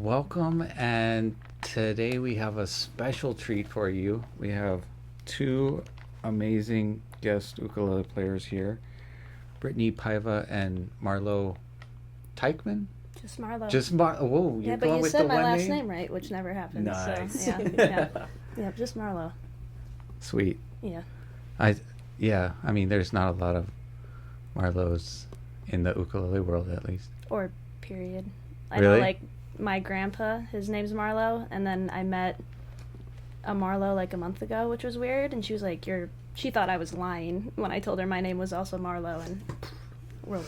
welcome. And today we have a special treat for you. We have two amazing guest ukulele players here, Brittni Paiva and Marlowe Teichman. Just Marlowe. Whoa, you're yeah, but going you with said the my one last name? name right, which never happens. Nice. So, yeah. Yeah, just Marlowe. Sweet. Yeah. I mean, there's not a lot of Marlowes in the ukulele world, at least. Or period. I Really? know, like, my grandpa, his name's Marlowe, and then I met a Marlowe, like, a month ago, which was weird, and she was like, she thought I was lying when I told her my name was also Marlowe, and world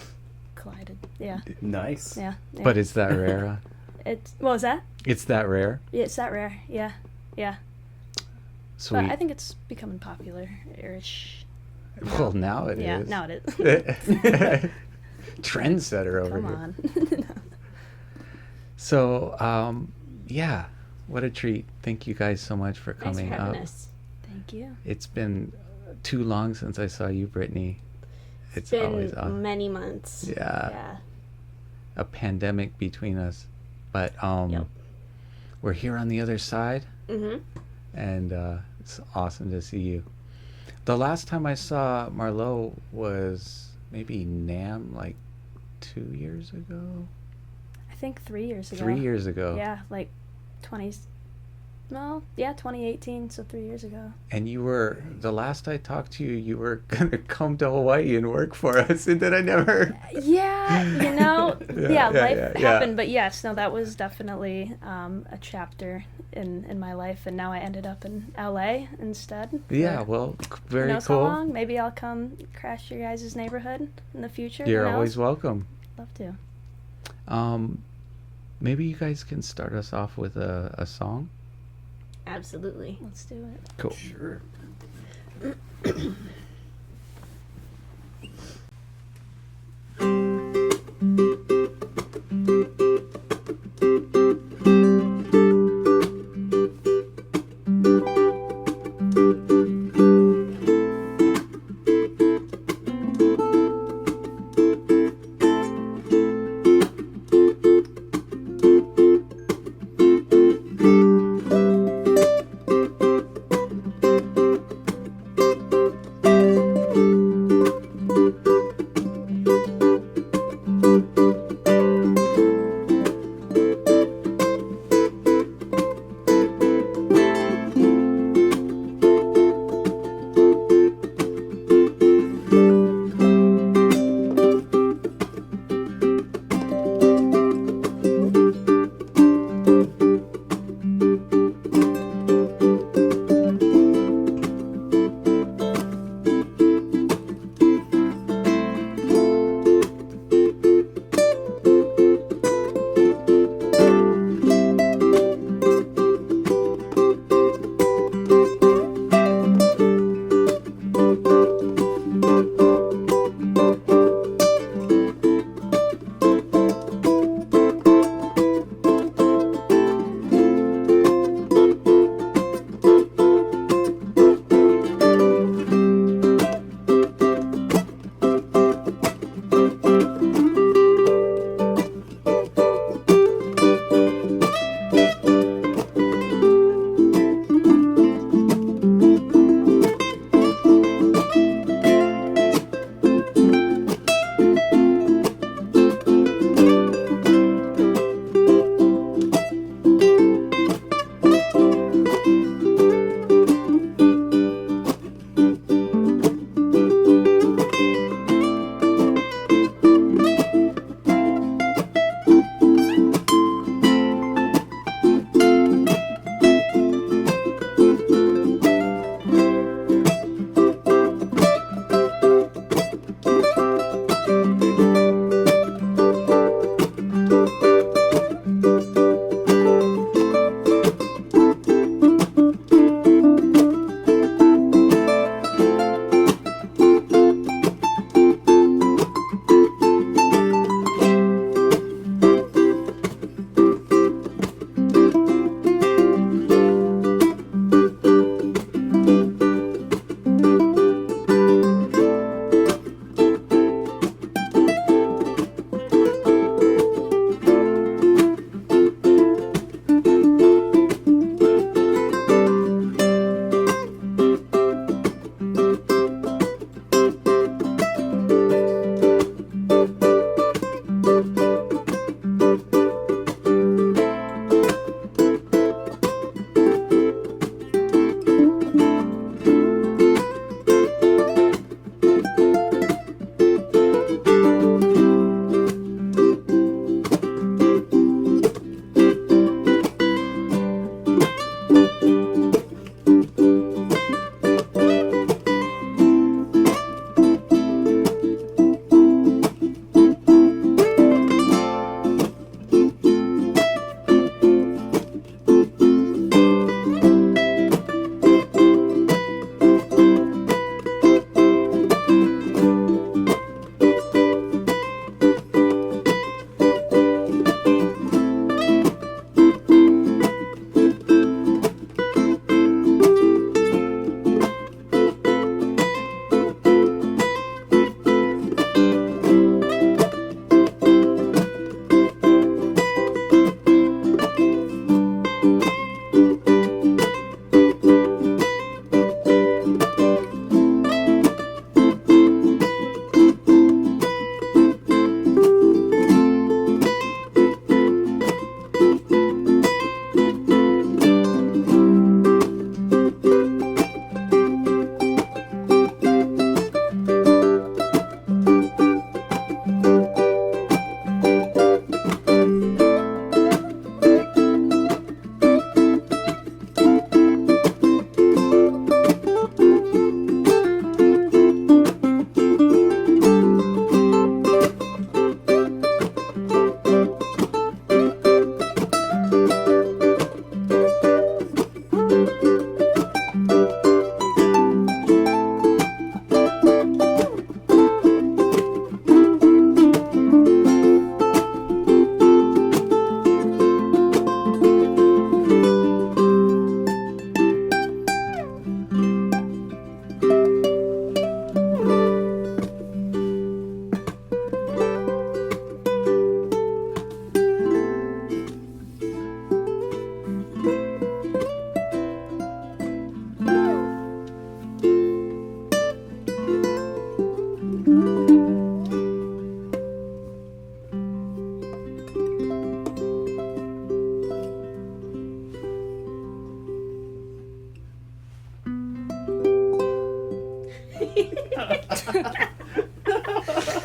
collided. Yeah. Nice. Yeah. But it's that rare. What was that? It's that rare. Yeah, it's that rare. Yeah. Yeah. Sweet. But I think it's becoming popular-ish. Well, now it is. Yeah, now it is. Trendsetter over Come here. on. So, yeah, what a treat. Thank you guys so much for Thanks for coming having up. us. Thank you. It's been too long since I saw you, Brittni. It's Been always many months. yeah, a pandemic between us. But Yep. we're here on the other side, Mm-hmm. and it's awesome to see you. The last time I saw Marlowe was maybe NAMM, like 2 years ago. I think 3 years ago. 3 years ago. Yeah, like 2018, so 3 years ago. And you were, the last I talked to you, you were going to come to Hawaii and work for us, and then I never... Yeah, life yeah. happened, but yes, no, that was definitely a chapter in my life, and now I ended up in LA instead. Yeah, for well, who very knows how cool. long? Maybe I'll come crash your guys' neighborhood in the future. You're Who knows? always welcome. Love to. Maybe you guys can start us off with a song. Absolutely. Let's do it. Cool. Sure.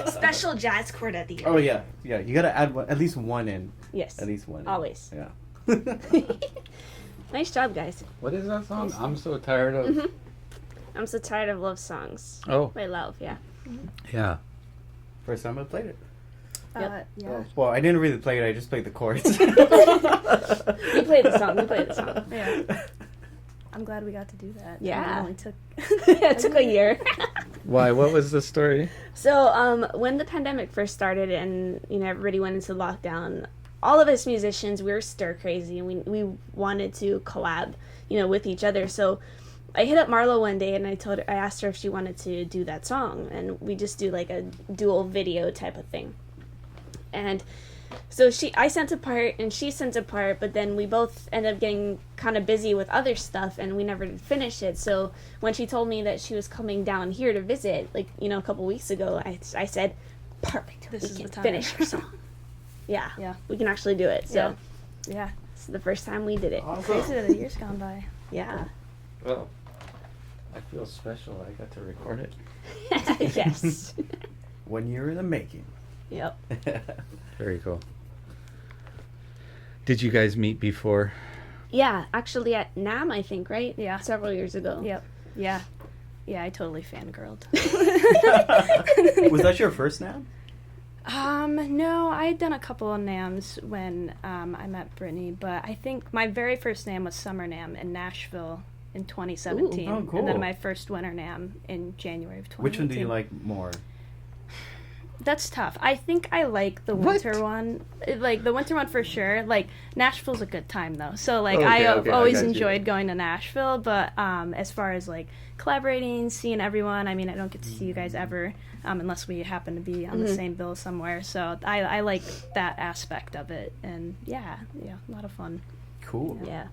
Special jazz chord at the end. Oh yeah, yeah. You gotta add at least one in. Yes. At least one. In. Always. Yeah. Nice job, guys. What is that song? I'm so tired of. Mhm. I'm so tired of love songs. Oh, By Love, yeah. yeah. First time I played it. Yep. Yeah. Oh, well, I didn't really play it. I just played the chords. You played the song. You played the song. Yeah. I'm glad we got to do that. Yeah. It only took. It took a year. Why? What was the story? So, when the pandemic first started and, everybody went into lockdown, all of us musicians, we were stir crazy and we wanted to collab, with each other. So I hit up Marlowe one day and I asked her if she wanted to do that song, and we just do like a dual video type of thing. And so I sent a part and she sent a part, but then we both ended up getting kind of busy with other stuff and we never did finish it. So when she told me that she was coming down here to visit, like, a couple weeks ago, I said, perfect, This we is can the time. finish her song. Yeah, Yeah. we can actually do it. So Yeah. it's the first time we did it. Crazy that a year's gone by. Yeah. Well, I feel special. I got to record it. Yes. 1 year in the making. Yep. Very cool. Did you guys meet before? Yeah, actually at NAMM, I think, right? Yeah. Several years ago. Yep. Yeah. Yeah, I totally fangirled. Was that your first name? No, I had done a couple of NAMs when I met Brittni, but I think my very first NAM was Summer NAM in Nashville in 2017. Ooh, oh, cool. And then my first Winter NAM in January of 2018. Which one do you like more? That's tough. I think I like the What? winter one. Like, the winter one for sure. Like, Nashville's a good time, though. So, like, Okay, I've okay, I always got you. enjoyed going to Nashville. But as far as, like, collaborating, seeing everyone, I mean, I don't get to see you guys ever unless we happen to be on the same bill somewhere. So, I like that aspect of it. And, yeah, a lot of fun. Cool. Yeah.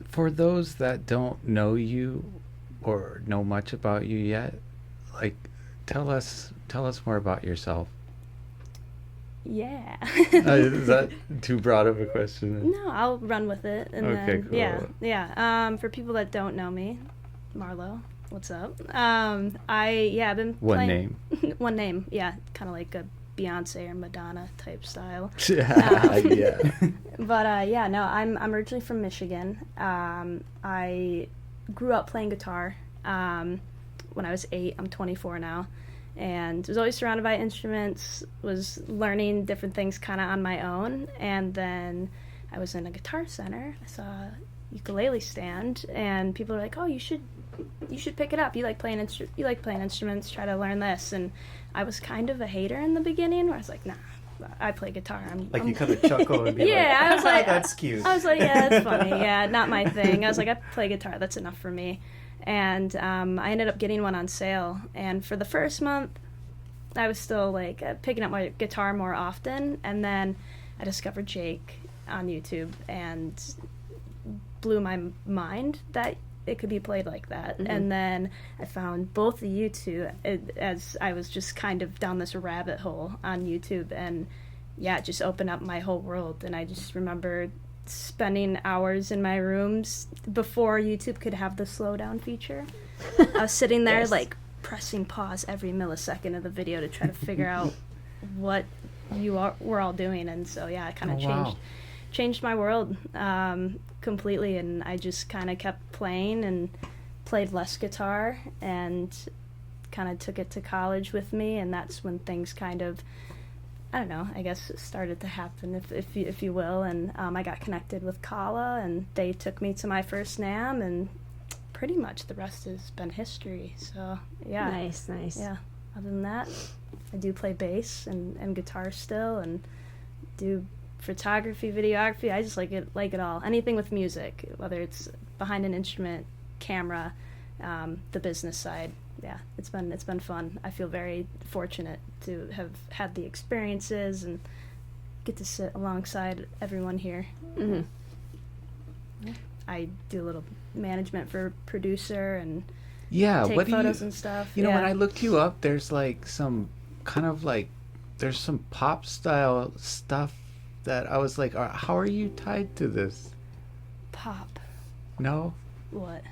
For those that don't know you or know much about you yet, like, tell us more about yourself. Yeah. Is that too broad of a question? No, I'll run with it. And Okay, then, cool. Yeah. For people that don't know me, Marlowe, what's up? I've been One playing... name. One name, yeah. Kind of like a Beyonce or Madonna type style. Yeah. But, no, I'm originally from Michigan. I grew up playing guitar when I was 8. I'm 24 now. And was always surrounded by instruments, was learning different things kind of on my own. And then I was in a guitar center. I saw a ukulele stand, and people were like, "Oh, you should pick it up. You like playing instruments. Try to learn this." And I was kind of a hater in the beginning, where I was like, "Nah, I play guitar." Like you kind of chuckle and be Yeah, like, I was like, that's cute. I was like, yeah, that's funny. Yeah, not my thing. I was like, I play guitar. That's enough for me. And I ended up getting one on sale. And for the first month, I was still like picking up my guitar more often. And then I discovered Jake on YouTube and blew my mind that it could be played like that. Mm-hmm. And then I found both of you two as I was just kind of down this rabbit hole on YouTube. And yeah, it just opened up my whole world. And I just remember spending hours in my rooms before YouTube could have the slow down feature. I was sitting there Yes. like pressing pause every millisecond of the video to try to figure out what we're all doing. And so yeah, it kind of changed my world completely. And I just kind of kept playing and played less guitar and kind of took it to college with me. And that's when things kind of, I don't know, I guess it started to happen, if you will. And I got connected with Kala, and they took me to my first NAM, and pretty much the rest has been history. So, yeah. Nice. Yeah. Other than that, I do play bass and guitar still, and do photography, videography. I just like it all. Anything with music, whether it's behind an instrument, camera, the business side. Yeah, it's been fun. I feel very fortunate to have had the experiences and get to sit alongside everyone here. Mm-hmm. I do a little management for producer and Yeah, take what do photos you? and stuff. You know, yeah. when I looked you up, there's like some kind of like there's some pop style stuff that I was like, how are you tied to this? Pop. No, What?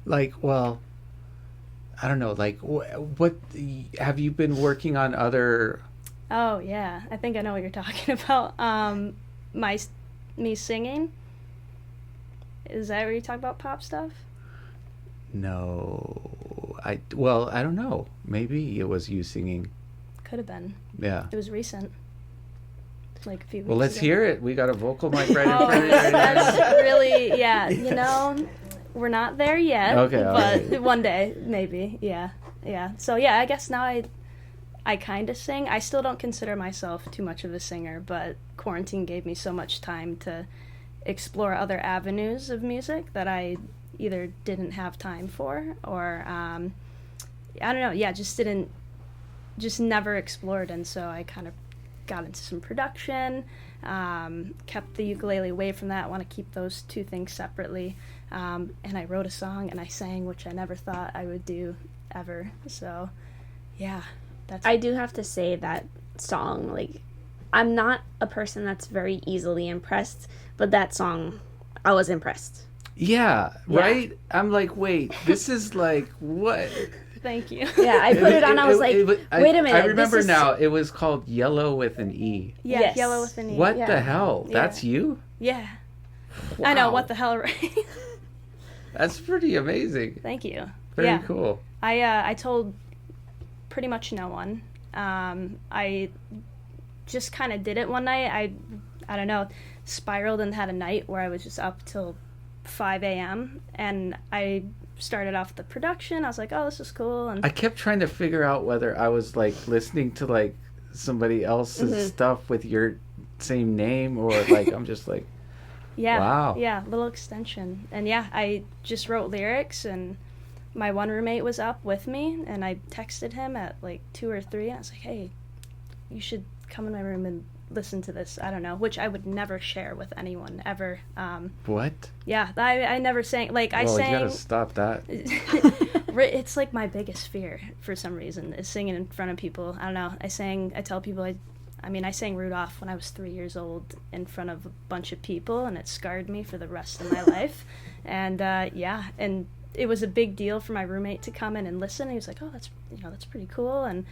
like, well, I don't know, like what have you been working on other? Oh yeah, I think I know what you're talking about. Me singing. Is that where you talk about pop stuff? No, I don't know. Maybe it was you singing. Could have been. Yeah. It was recent. Like a few weeks Well, let's ago. hear it. We got a vocal mic right in Oh, front of you right now. that's really, yeah, you know, we're not there yet. Okay, But alright. one day, maybe, yeah. So, yeah, I guess now I kind of sing. I still don't consider myself too much of a singer, but quarantine gave me so much time to explore other avenues of music that I either didn't have time for or, I don't know, yeah, just never explored, and so I kind of got into some production, kept the ukulele away from that. I want to keep those two things separately, and I wrote a song and I sang, which I never thought I would do ever. So yeah, that's I do have to say that song, like, I'm not a person that's very easily impressed, but that song, I was impressed. Yeah, right? I'm like, wait, this is like, what? Thank you. Yeah, I put it on, I was like, wait a minute. I remember this is... now, it was called Yellow with an E. Yeah, Yes. Yellow with an E. What Yeah. the hell? Yeah. That's you? Yeah. I know, Wow. what the hell, right? That's pretty amazing. Thank you. Very Yeah. cool. I told pretty much no one. I just kind of did it one night. I don't know, spiraled and had a night where I was just up till 5 a.m. and I started off the production. I was like, oh, this is cool. And I kept trying to figure out whether I was like listening to like somebody else's stuff with your same name or like I'm just like, yeah, wow. yeah, little extension. And yeah, I just wrote lyrics, and my one roommate was up with me, and I texted him at like 2 or 3, and I was like, hey, you should come in my room and listen to this. I don't know, which I would never share with anyone ever. What? Yeah, I never sang, like I Well, you gotta sang. stop that. It's like my biggest fear for some reason is singing in front of people. I don't know. I tell people I sang Rudolph when I was 3 years old in front of a bunch of people, and it scarred me for the rest of my life. And yeah, and it was a big deal for my roommate to come in and listen. He was like, "Oh, that's pretty cool." And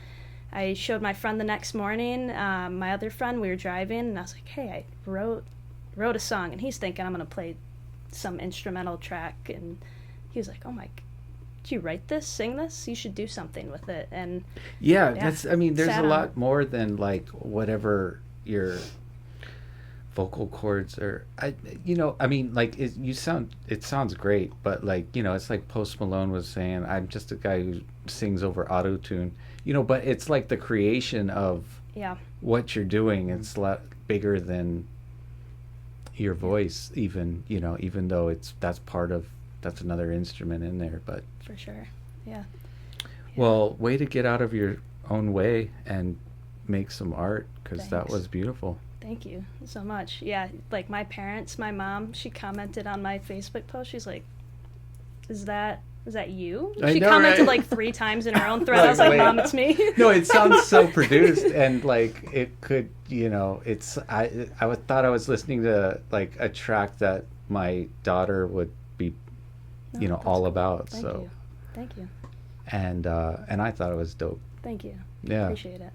I showed my friend the next morning. My other friend, we were driving, and I was like, "Hey, I wrote a song," and he's thinking I'm gonna play some instrumental track, and he was like, "Oh my." Did you write this, sing this? You should do something with it. And Yeah, Yeah. there's Sat a on lot it. more than like whatever your vocal cords are. It sounds great, but like, it's like Post Malone was saying, I'm just a guy who sings over auto-tune, but it's like the creation of yeah, what you're doing. It's a lot bigger than your voice, even though that's another instrument in there, but for sure. Yeah. well, way to get out of your own way and make some art, because that Thanks. was beautiful. Thank you so much. Yeah, like my mom, she commented on my Facebook post. She's like, "Is that you?" I She know, commented right? like 3 times in her own thread. I Like, was like, wait. "Mom, it's me." No, it sounds so produced, and like it could, it's I thought I was listening to like a track that my daughter would be, No, that's all cool. about. Thank So you. Thank you. and I thought it was dope. Thank you. Yeah. Appreciate it.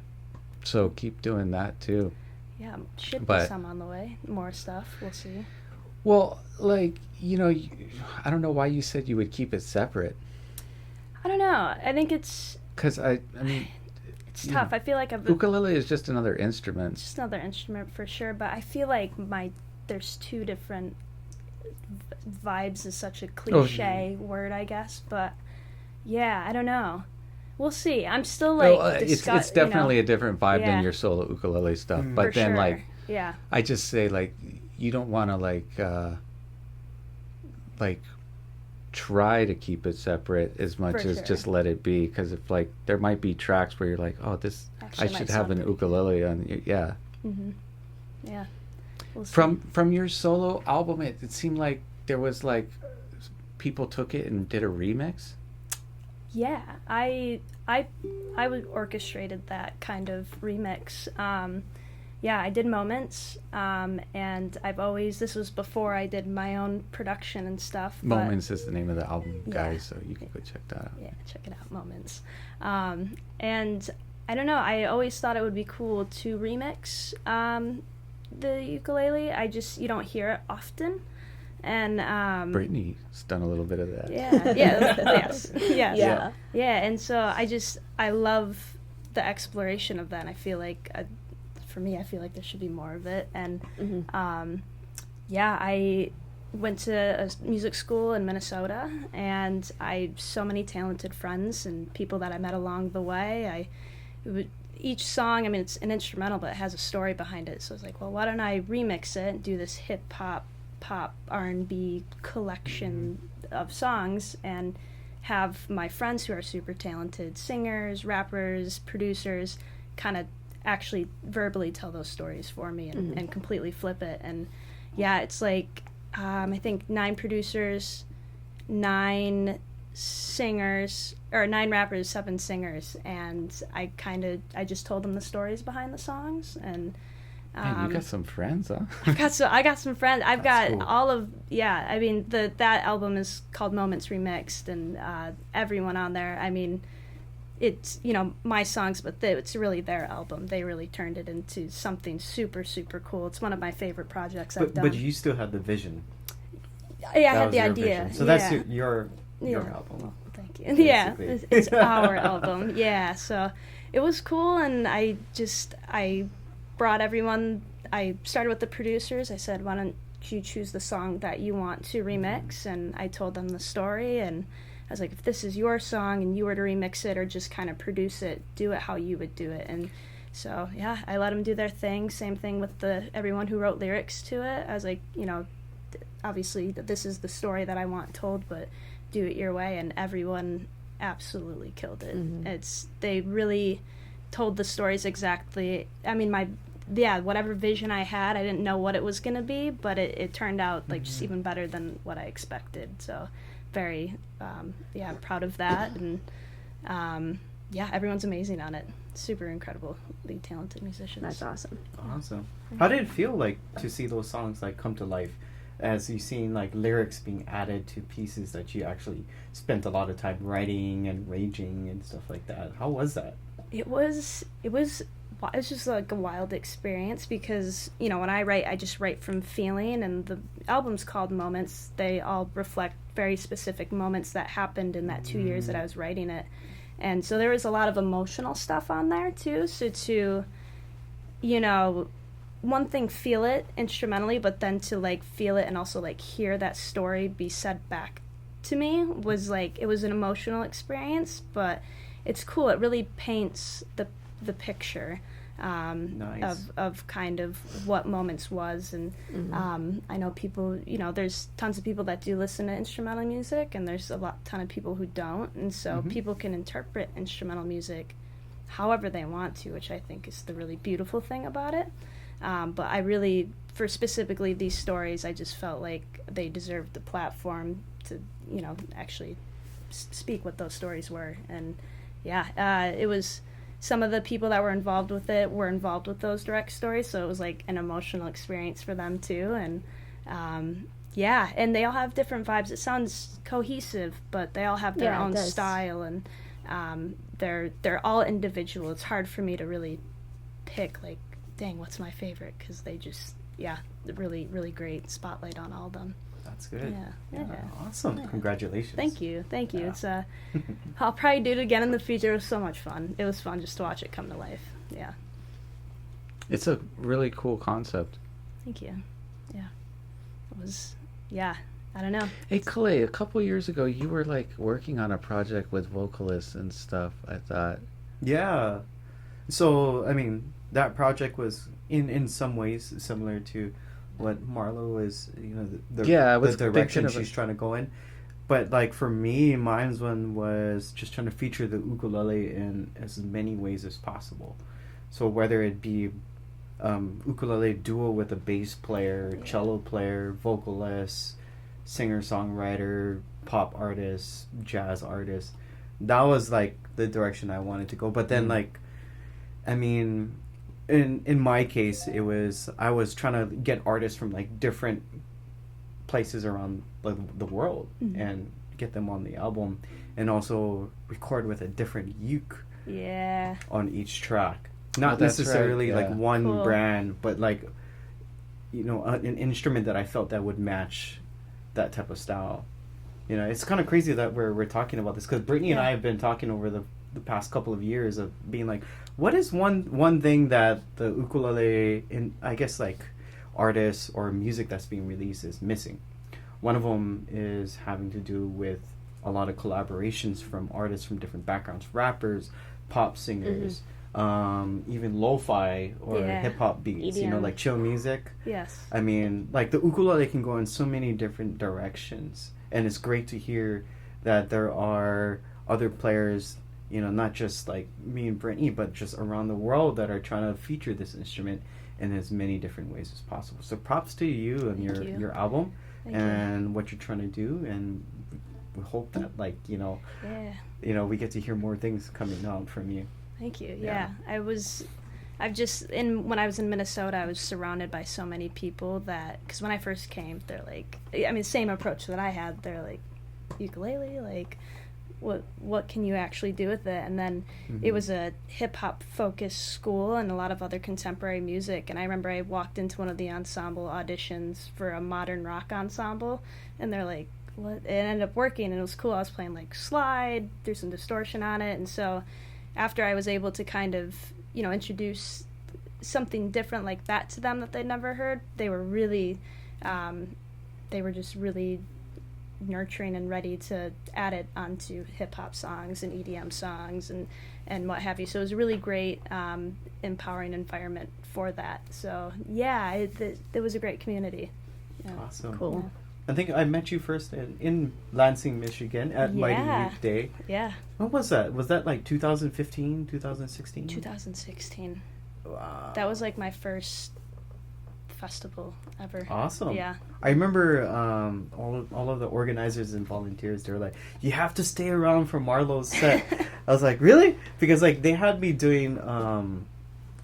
So keep doing that too. Yeah, should But- be some on the way. More stuff. We'll see. Well, like I don't know why you said you would keep it separate, I don't know. I think it's because I mean, it's Yeah. tough. I feel like ukulele is just another instrument. just another instrument for sure, but I feel like there's two different vibes is such a cliche word, I guess, but yeah, I don't know. We'll see. I'm still like Well, it's definitely a different vibe Yeah. than your solo ukulele stuff. Mm. But for then sure. like yeah, I just say like you don't want to like try to keep it separate as much For as sure. just let it be, because if like there might be tracks where you're like, oh, this actually I might should have sound an pretty ukulele on yeah. Mm-hmm. Yeah. We'll see. From your solo album, it seemed like there was like people took it and did a remix. Yeah, I orchestrated that kind of remix. yeah, I did Moments, and I've always, this was before I did my own production and stuff. but- Moments is the name of the album, guys, Yeah. so you can go check that out. Yeah, check it out, Moments. And I don't know, I always thought it would be cool to remix the ukulele. You don't hear it often. And Brittni's done a little bit of that. yes. Yeah. Yeah, and so I love the exploration of that, and I feel like, for me, I feel like there should be more of it. And I went to a music school in Minnesota, and so many talented friends and people that I met along the way. Each song, I mean, it's an instrumental, but it has a story behind it. So I was like, well, why don't I remix it and do this hip hop, pop, R&B collection of songs, and have my friends who are super talented singers, rappers, producers kind of actually verbally tell those stories for me and completely flip it. And yeah, it's like I think 9 producers, 9 singers, or 9 rappers, 7 singers, and I just told them the stories behind the songs. And Man, you got some friends, huh? I got some friends. I've got cool. all of, I mean, that album is called Moments Remixed, and everyone on there, I mean, it's, my songs, but it's really their album. They really turned it into something super, super cool. It's one of my favorite projects I've done. But you still had the vision. Yeah, I That had was the your idea. vision. So that's Yeah. your Yeah. album. Thank you. Yeah, Basically. it's our album. Yeah, so it was cool, and I brought everyone. I started with the producers. I said, why don't you choose the song that you want to remix? And I told them the story, and I was like, if this is your song and you were to remix it or just kind of produce it, do it how you would do it. And so, yeah, I let them do their thing. Same thing with everyone who wrote lyrics to it. I was like, obviously this is the story that I want told, but do it your way. And everyone absolutely killed it. They really told the stories exactly. I mean, whatever vision I had, I didn't know what it was going to be, but it turned out like just even better than what I expected. So very, proud of that. And everyone's amazing on it. Super incredibly talented musicians. That's awesome. Awesome. How did it feel like to see those songs like come to life, as you've seen like lyrics being added to pieces that you actually spent a lot of time writing and arranging and stuff like that? How was that? It was just like a wild experience, because when I write, I just write from feeling, and the album's called Moments. They all reflect very specific moments that happened in that 2 years that I was writing it. And so there was a lot of emotional stuff on there too. So to one thing, feel it instrumentally, but then to like feel it and also like hear that story be said back to me was like, it was an emotional experience, but it's cool. It really paints the picture Nice. of kind of what Moments was. And I know people, there's tons of people that do listen to instrumental music, and there's a ton of people who don't, and so people can interpret instrumental music however they want to, which I think is the really beautiful thing about it. But I really, for specifically these stories, I just felt like they deserved the platform to actually speak what those stories were. And it was, some of the people that were involved with it were involved with those direct stories, so it was like an emotional experience for them too. And and they all have different vibes. It sounds cohesive, but they all have their own style, and they're all individual. It's hard for me to really pick like, dang, what's my favorite, because they just really, really great spotlight on all of them. That's good. Yeah. Awesome. Yeah. Congratulations. Thank you. Yeah. It's I'll probably do it again in the future. It was so much fun. It was fun just to watch it come to life. Yeah. It's a really cool concept. Thank you. Yeah. It was. Yeah. I don't know. Hey, Kalei, a couple years ago, you were like working on a project with vocalists and stuff, I thought. Yeah. So, I mean, that project was in some ways similar to what Marlowe is, the direction she's trying to go in. But like for me, mine's one was just trying to feature the ukulele in as many ways as possible. So whether it be ukulele duo with a bass player, cello player, vocalist, singer-songwriter, pop artist, jazz artist, that was like the direction I wanted to go. But then like, I mean, in my case, I was trying to get artists from like different places around the world and get them on the album, and also record with a different uke on each track. Not necessarily like one brand, but like, you know, an instrument that I felt that would match that type of style. You know, it's kind of crazy that we're talking about this, because Brittni and I have been talking over the past couple of years of being like, what is one thing that the ukulele, in I guess like artists or music that's being released, is missing. One of them is having to do with a lot of collaborations from artists from different backgrounds, rappers, pop singers, even lo-fi or hip-hop beats, EDM. You know, like chill music. Yes. I mean, like the ukulele can go in so many different directions, and it's great to hear that there are other players, you know, not just like me and Brittni, but just around the world that are trying to feature this instrument in as many different ways as possible. So props to you and your album. Thank you. What you're trying to do, and we hope that, like, you know, we get to hear more things coming out from you. Thank you. Yeah. when I was in Minnesota, I was surrounded by so many people that, because when I first came, they're like, I mean, same approach that I had. They're like, ukulele, like, what can you actually do with it? And then it was a hip-hop focused school and a lot of other contemporary music, and I remember I walked into one of the ensemble auditions for a modern rock ensemble, and they're like, what? It ended up working, and it was cool. I was playing like slide, threw some distortion on it, and so after I was able to kind of, you know, introduce something different like that to them that they'd never heard, they were really just really nurturing and ready to add it onto hip-hop songs and EDM songs and what have you. So it was a really great empowering environment for that. So yeah, it was a great community. Yeah. Awesome. Cool. Yeah. I think I met you first in Lansing, Michigan at Mighty Youth Day. Yeah. When was that? Was that like 2015, 2016? 2016. Wow. That was like my first festival ever. Awesome. Yeah. I remember all of the organizers and volunteers, they were like, you have to stay around for Marlowe's set. I was like, really? Because like they had me doing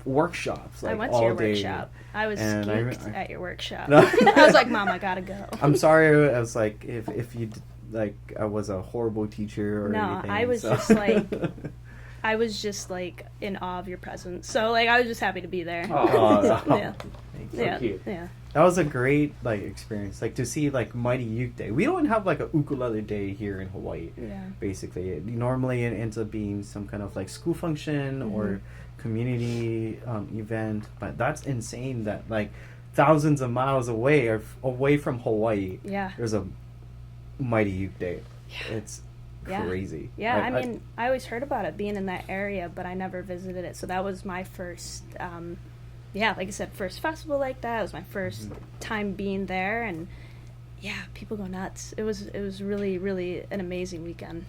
workshops like I went all to your day. Workshop. I was geeked at your workshop. No. I was like, Mom, I gotta go. I'm sorry. I was like, if you like, I was a horrible teacher or anything. No, I was just like, I was just like in awe of your presence. So like, I was just happy to be there. Oh, yeah. So cute. Yeah. That was a great like experience, like to see like Mighty Youth Day. We don't have like a ukulele day here in Hawaii. Yeah. Basically, normally it ends up being some kind of like school function or community event. But that's insane that like thousands of miles away or away from Hawaii, there's a Mighty Youth Day. Yeah. It's crazy. Yeah, I mean, I always heard about it being in that area, but I never visited it. So that was my first. Like I said, first festival like that. It was my first time being there, and people go nuts. It was really, really an amazing weekend.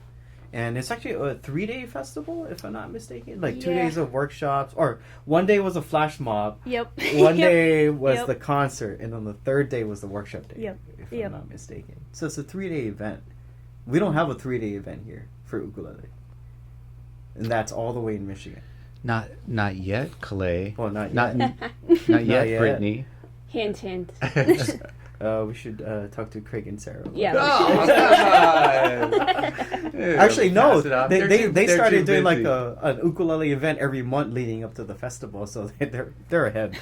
And it's actually a 3-day festival, if I'm not mistaken. Like 2 days of workshops, or one day was a flash mob. Yep. One day was the concert, and then the third day was the workshop day. Yep. If I'm not mistaken. So it's a 3-day event. We don't have a 3-day event here for ukulele, and that's all the way in Michigan. Not yet, Kalei. Well, not yet. Not yet, yet. Brittni. Hint, hint. We should talk to Craig and Sarah. Yeah. Oh, come on. Actually, no. They They're started too doing like busy. an ukulele event every month leading up to the festival, so they're ahead.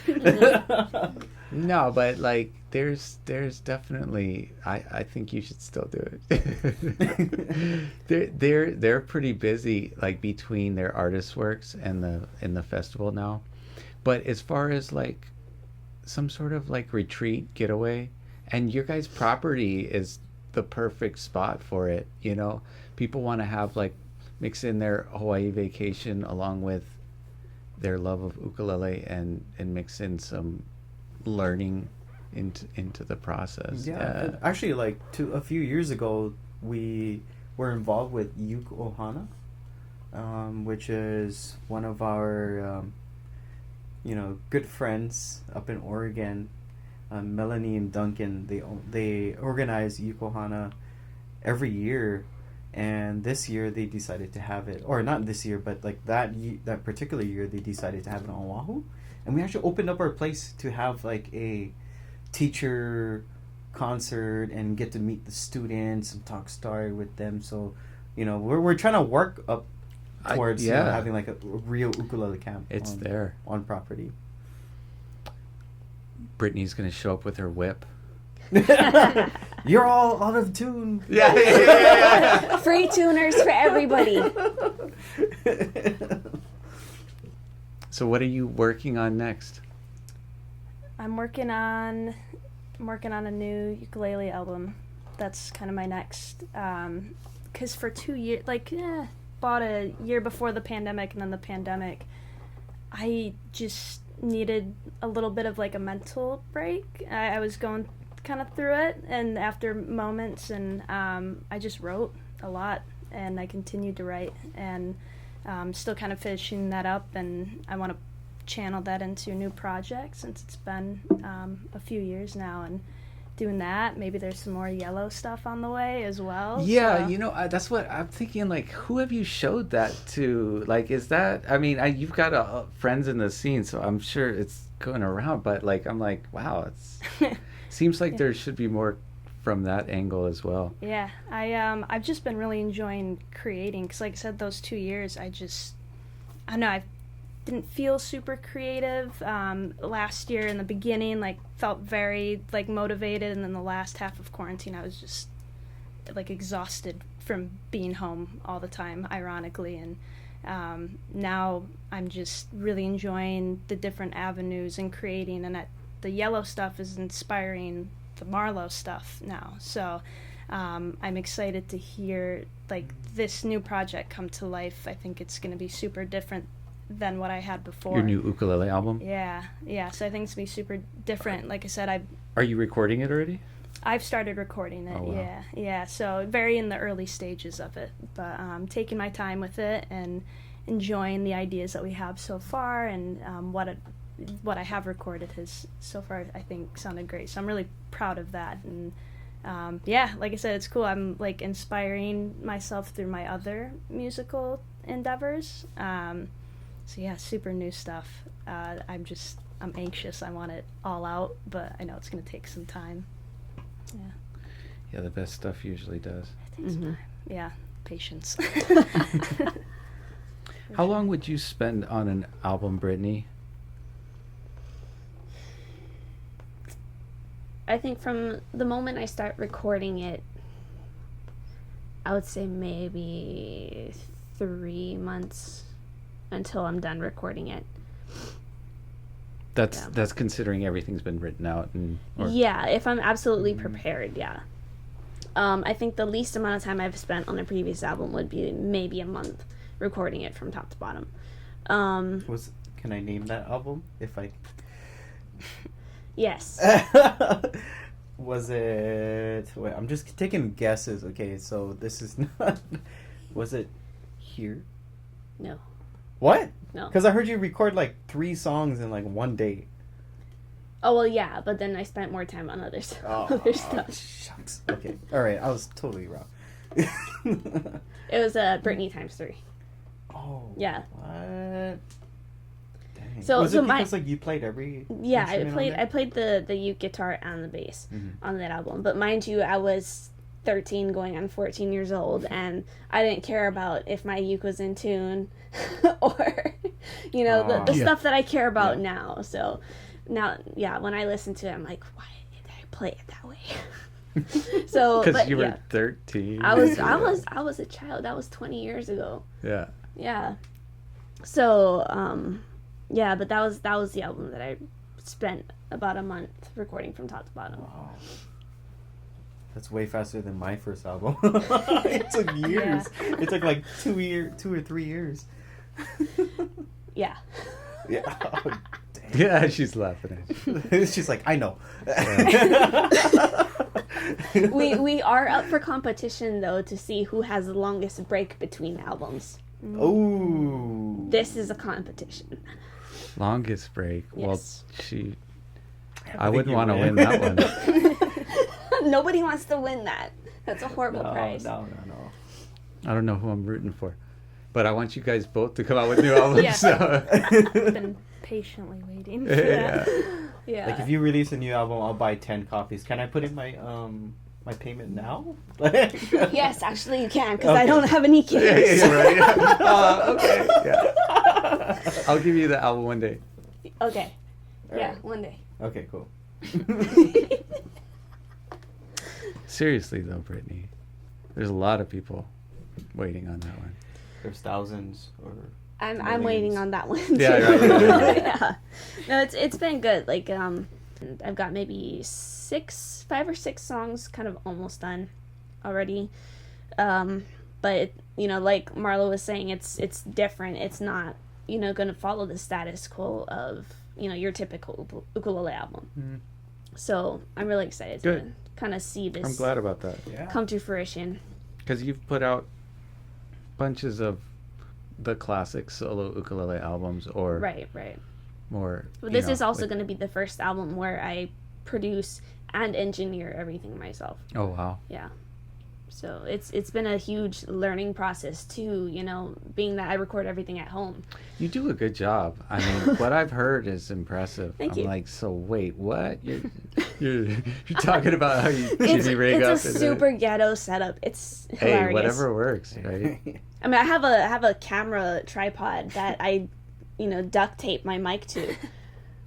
No, but like there's definitely I think you should still do it. they're pretty busy like between their artist works and the festival now. But as far as like some sort of like retreat getaway, and your guys' property is the perfect spot for it, you know. People want to have like mix in their Hawaii vacation along with their love of ukulele and mix in some learning into the process. Yeah. Actually, like a few years ago, we were involved with Uke Ohana, which is one of our good friends up in Oregon. Melanie and Duncan, they organize Uke Ohana every year, and this year they decided to have it, or not this year, but like that particular year they decided to have it on Oahu, and we actually opened up our place to have like a teacher concert and get to meet the students and talk story with them. So, you know, we're trying to work up towards you know, having like a real ukulele camp. It's there on property. Brittni's gonna show up with her whip. You're all out of tune. Yeah. Free tuners for everybody. So what are you working on next? I'm working on a new ukulele album. That's kind of my next. Because for 2 years, bought a year before the pandemic, and then the pandemic, I just needed a little bit of like a mental break. I was going kind of through it, and after moments, and I just wrote a lot, and I continued to write, and still kind of finishing that up, and I want to channel that into a new project since it's been a few years now, and doing that, maybe there's some more yellow stuff on the way as well. Yeah, so. You know, that's what I'm thinking, like, who have you showed that to? Like, is that, I mean, you've got friends in the scene, so I'm sure it's going around, but like, I'm like, wow, it's seems like there should be more from that angle as well. Yeah, I've just been really enjoying creating, because like I said, those 2 years, I don't know, I didn't feel super creative. Last year in the beginning, like, felt very like motivated, and then the last half of quarantine I was just like exhausted from being home all the time, ironically, and now I'm just really enjoying the different avenues and creating, and the yellow stuff is inspiring the Marlowe stuff now, so I'm excited to hear like this new project come to life. I think it's going to be super different than what I had before. Your new ukulele album? Yeah. So I think it's going to be super different. Like I said, Are you recording it already? I've started recording it. Oh, wow. Yeah. So very in the early stages of it, but taking my time with it and enjoying the ideas that we have so far, and what I have recorded has so far, I think, sounded great. So I'm really proud of that, and like I said, it's cool. I'm like inspiring myself through my other musical endeavors. So yeah, super new stuff. I'm anxious. I want it all out, but I know it's going to take some time. Yeah, the best stuff usually does. It takes time. Yeah, patience. How long would you spend on an album, Brittni? I think from the moment I start recording it, I would say maybe 3 months until I'm done recording it. That's considering everything's been written out yeah, if I'm absolutely prepared, yeah. I think the least amount of time I've spent on a previous album would be maybe a month recording it from top to bottom. Can I name that album? If I Yes. Was it... Wait, I'm just taking guesses. Okay, so this is not... Was it Here? No. What? No. Because I heard you record like 3 songs in like one day. Oh, well, yeah, but then I spent more time on other stuff. Shucks. Okay. All right, I was totally wrong. It was Brittni times 3. Oh. Yeah. What? Dang. So, was it because like you played every? Yeah, I played the uke guitar and the bass on that album. But mind you, I was 13 going on 14 years old, and I didn't care about if my uke was in tune or the stuff that I care about now. So now, when I listen to it, I'm like, why did I play it that way? So because you were 13. I was a child. That was 20 years ago. Yeah. So but that was the album that I spent about a month recording from top to bottom. Wow. That's way faster than my first album. It took years. Yeah. It took like 2 or 3 years. Yeah. Yeah. Oh, yeah, she's laughing at you. She's like, I know. We are up for competition though to see who has the longest break between albums. Oh. This is a competition. Longest break. Yes. Well, I wouldn't want to win that one. Nobody wants to win that. That's a horrible prize. No. I don't know who I'm rooting for, but I want you guys both to come out with new albums. Yeah. So. I've been patiently waiting for that. Yeah. Like, if you release a new album, I'll buy 10 copies. Can I put in my my payment now? Yes, actually you can, because I don't have any kids. Yeah, right. Okay. Yeah. I'll give you the album one day. Okay. Yeah, Alright. one day. Okay, cool. Seriously though, Brittni, there's a lot of people waiting on that one. There's thousands or I'm waiting on that one. Yeah, too. right. Yeah. No, it's been good. Like I've got maybe 5 or 6 songs kind of almost done already. But like Marlowe was saying, it's different. It's not going to follow the status quo of your typical ukulele album. Mm-hmm. So I'm really excited to kind of see I'm this glad about that. Yeah. come to fruition. Because you've put out bunches of the classic solo ukulele albums, or Right. more. But this is also going to be the first album where I produce and engineer everything myself. Oh wow. Yeah. So it's been a huge learning process too, being that I record everything at home. You do a good job. I mean, what I've heard is impressive. Thank I'm you. like, so wait, what? You're talking about how you jimmy rig up. It's a super ghetto setup. It's hilarious. Hey, whatever works, right? I mean, I have a camera tripod that I, duct tape my mic to.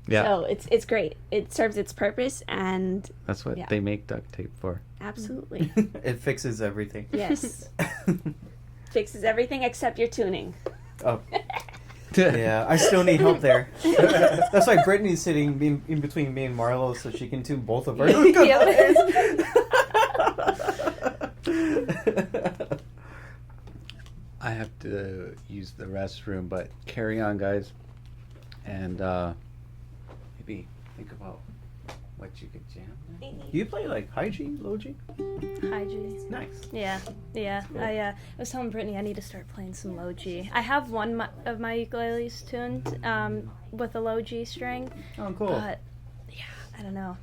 Yeah. So it's great. It serves its purpose, and That's what they make duct tape for. absolutely. It fixes everything. Yes. Fixes everything except your tuning. Oh. Yeah, I still need help there. That's why Brittany's sitting in between me and Marlowe so she can tune both of our I have to use the restroom, but carry on, guys. And maybe think about what you could jam. You play like high G, low G? Hi, G. Nice. Yeah. I was telling Brittany I need to start playing some low G. I have one of my ukuleles tuned with a low G string, Oh, cool. but yeah, I don't know.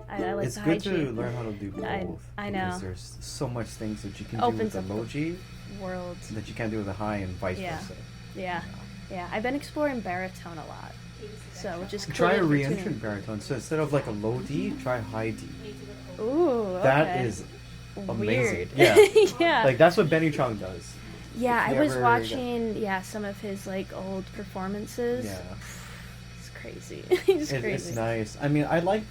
I like It's the high good G. to learn how to do both. I know. Because there's so much things that you can Opens do with up the low G World. that you can't do with the high and vice Yeah. versa. Yeah. I've been exploring baritone a lot, so just Try a creative re-entrant tuning. baritone. So instead of like a low D, try high D. Ooh, okay. That is amazing. Weird. Yeah. Yeah. Like that's what Benny Chong does. Yeah, If I you was ever- watching some of his like old performances. Yeah. It's crazy. It's crazy. It's nice. I mean, I like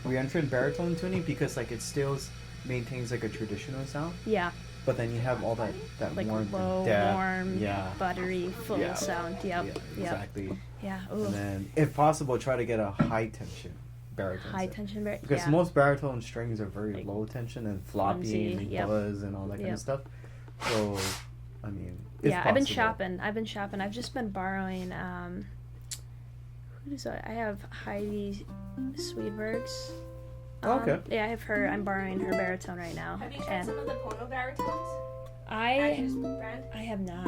re-entrant baritone tuning because like it still maintains like a traditional sound, Yeah, but then you have all that like warmth low, and depth. warm, Yeah. buttery, full Yeah. sound. Yep. Exactly. Yeah. Ooh. And then, if possible, try to get a high tension baritone. High set. tension baritone. Because Yeah. most baritone strings are very Like, low tension and floppy flimsy, and they yep. buzz and all that kind Yep. of stuff. So, I mean, if Yeah, I've been possible. shopping. I've just been borrowing. Who is that? I have Heidi Swedenberg's. Okay. Yeah, I have her. I'm borrowing her baritone right now. Have you tried And some of the Pono baritones? I brand? have not.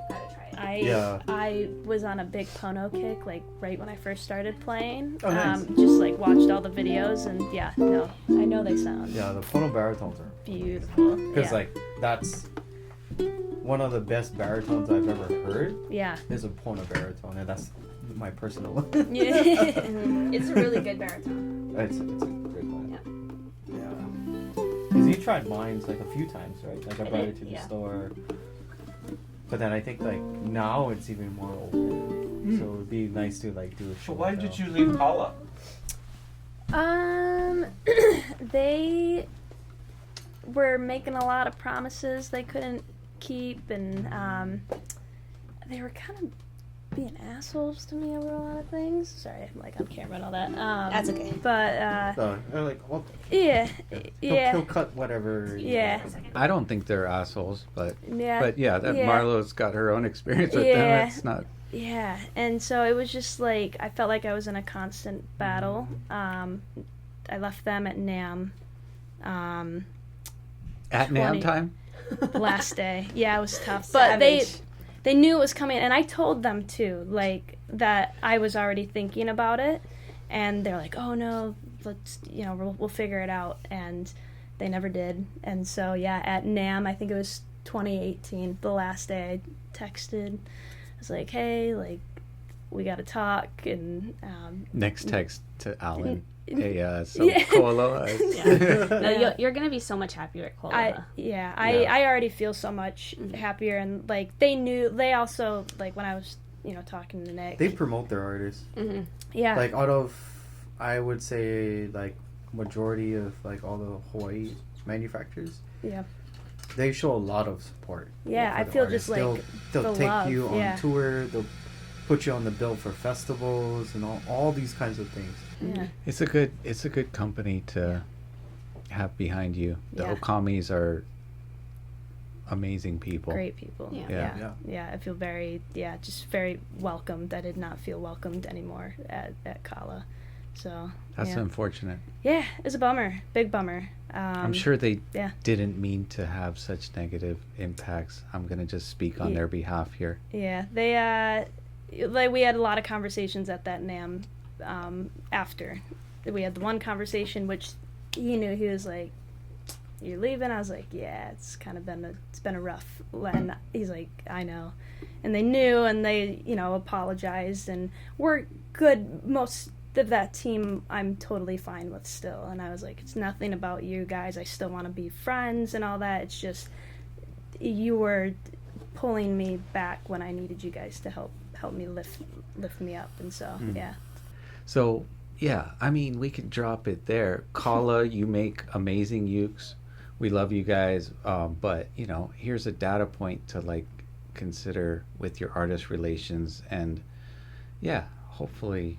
Gotta try it. I was on a big Pono kick like right when I first started playing. Oh, nice. Just like watched all the videos and I know they sound Yeah, the Pono baritones are beautiful. because like that's one of the best baritones I've ever heard Yeah. is a Pono baritone, and that's my personal. Yeah. It's a really good baritone. It's a great one. Yeah. Because you tried mine like a few times, right? Like I brought it to the store. But then I think like now it's even more open. So it would be nice to like do a show. So why did you leave Paula? They were making a lot of promises they couldn't keep, and they were kind of being assholes to me over a lot of things. Sorry, I'm like on camera and all that. That's okay. But They're like, well, yeah. he'll cut whatever. Yeah. I don't think they're assholes, but Yeah. that Yeah. Marlowe's got her own experience with Yeah. them. It's not. Yeah, and so it was just like I felt like I was in a constant battle. I left them at NAMM. At 20 NAMM time? Last day. Yeah, it was tough. But they knew it was coming, and I told them too, like that I was already thinking about it, and they're like, "Oh no, let's we'll figure it out," and they never did. And so at NAMM, I think it was 2018, the last day, I texted. I was like, "Hey, like we got to talk. And next text to Alan. Hey, so Yeah. Koala. Yeah. You're gonna be so much happier at Koala. I already feel so much happier, and like they also, like when I was talking to Nick, they promote their artists. Yeah, like out of, I would say, like majority of like all the Hawaii manufacturers, they show a lot of support. Yeah, I feel artists. just like they'll the take love, you on tour. They'll put you on the bill for festivals and all these kinds of things. Yeah. It's a good company to have behind you. The Okamis are amazing people. Great people. Yeah. I feel very just very welcomed. I did not feel welcomed anymore at Kala. So that's unfortunate. Yeah, it's a bummer. Big bummer. I'm sure they didn't mean to have such negative impacts. I'm gonna just speak on their behalf here. Yeah, they like we had a lot of conversations at that NAMM after. We had the one conversation which he knew. He was like, "You're leaving?" I was like, "Yeah, it's kind of been a rough." And he's like, "I know," and they knew, and they apologized, and we're good. Most of that team I'm totally fine with still, and I was like, "It's nothing about you guys. I still want to be friends and all that. It's just you were pulling me back when I needed you guys to help me lift me up," and so So I mean, we could drop it there. Kala, you make amazing ukes. We love you guys, but here's a data point to like consider with your artist relations, and hopefully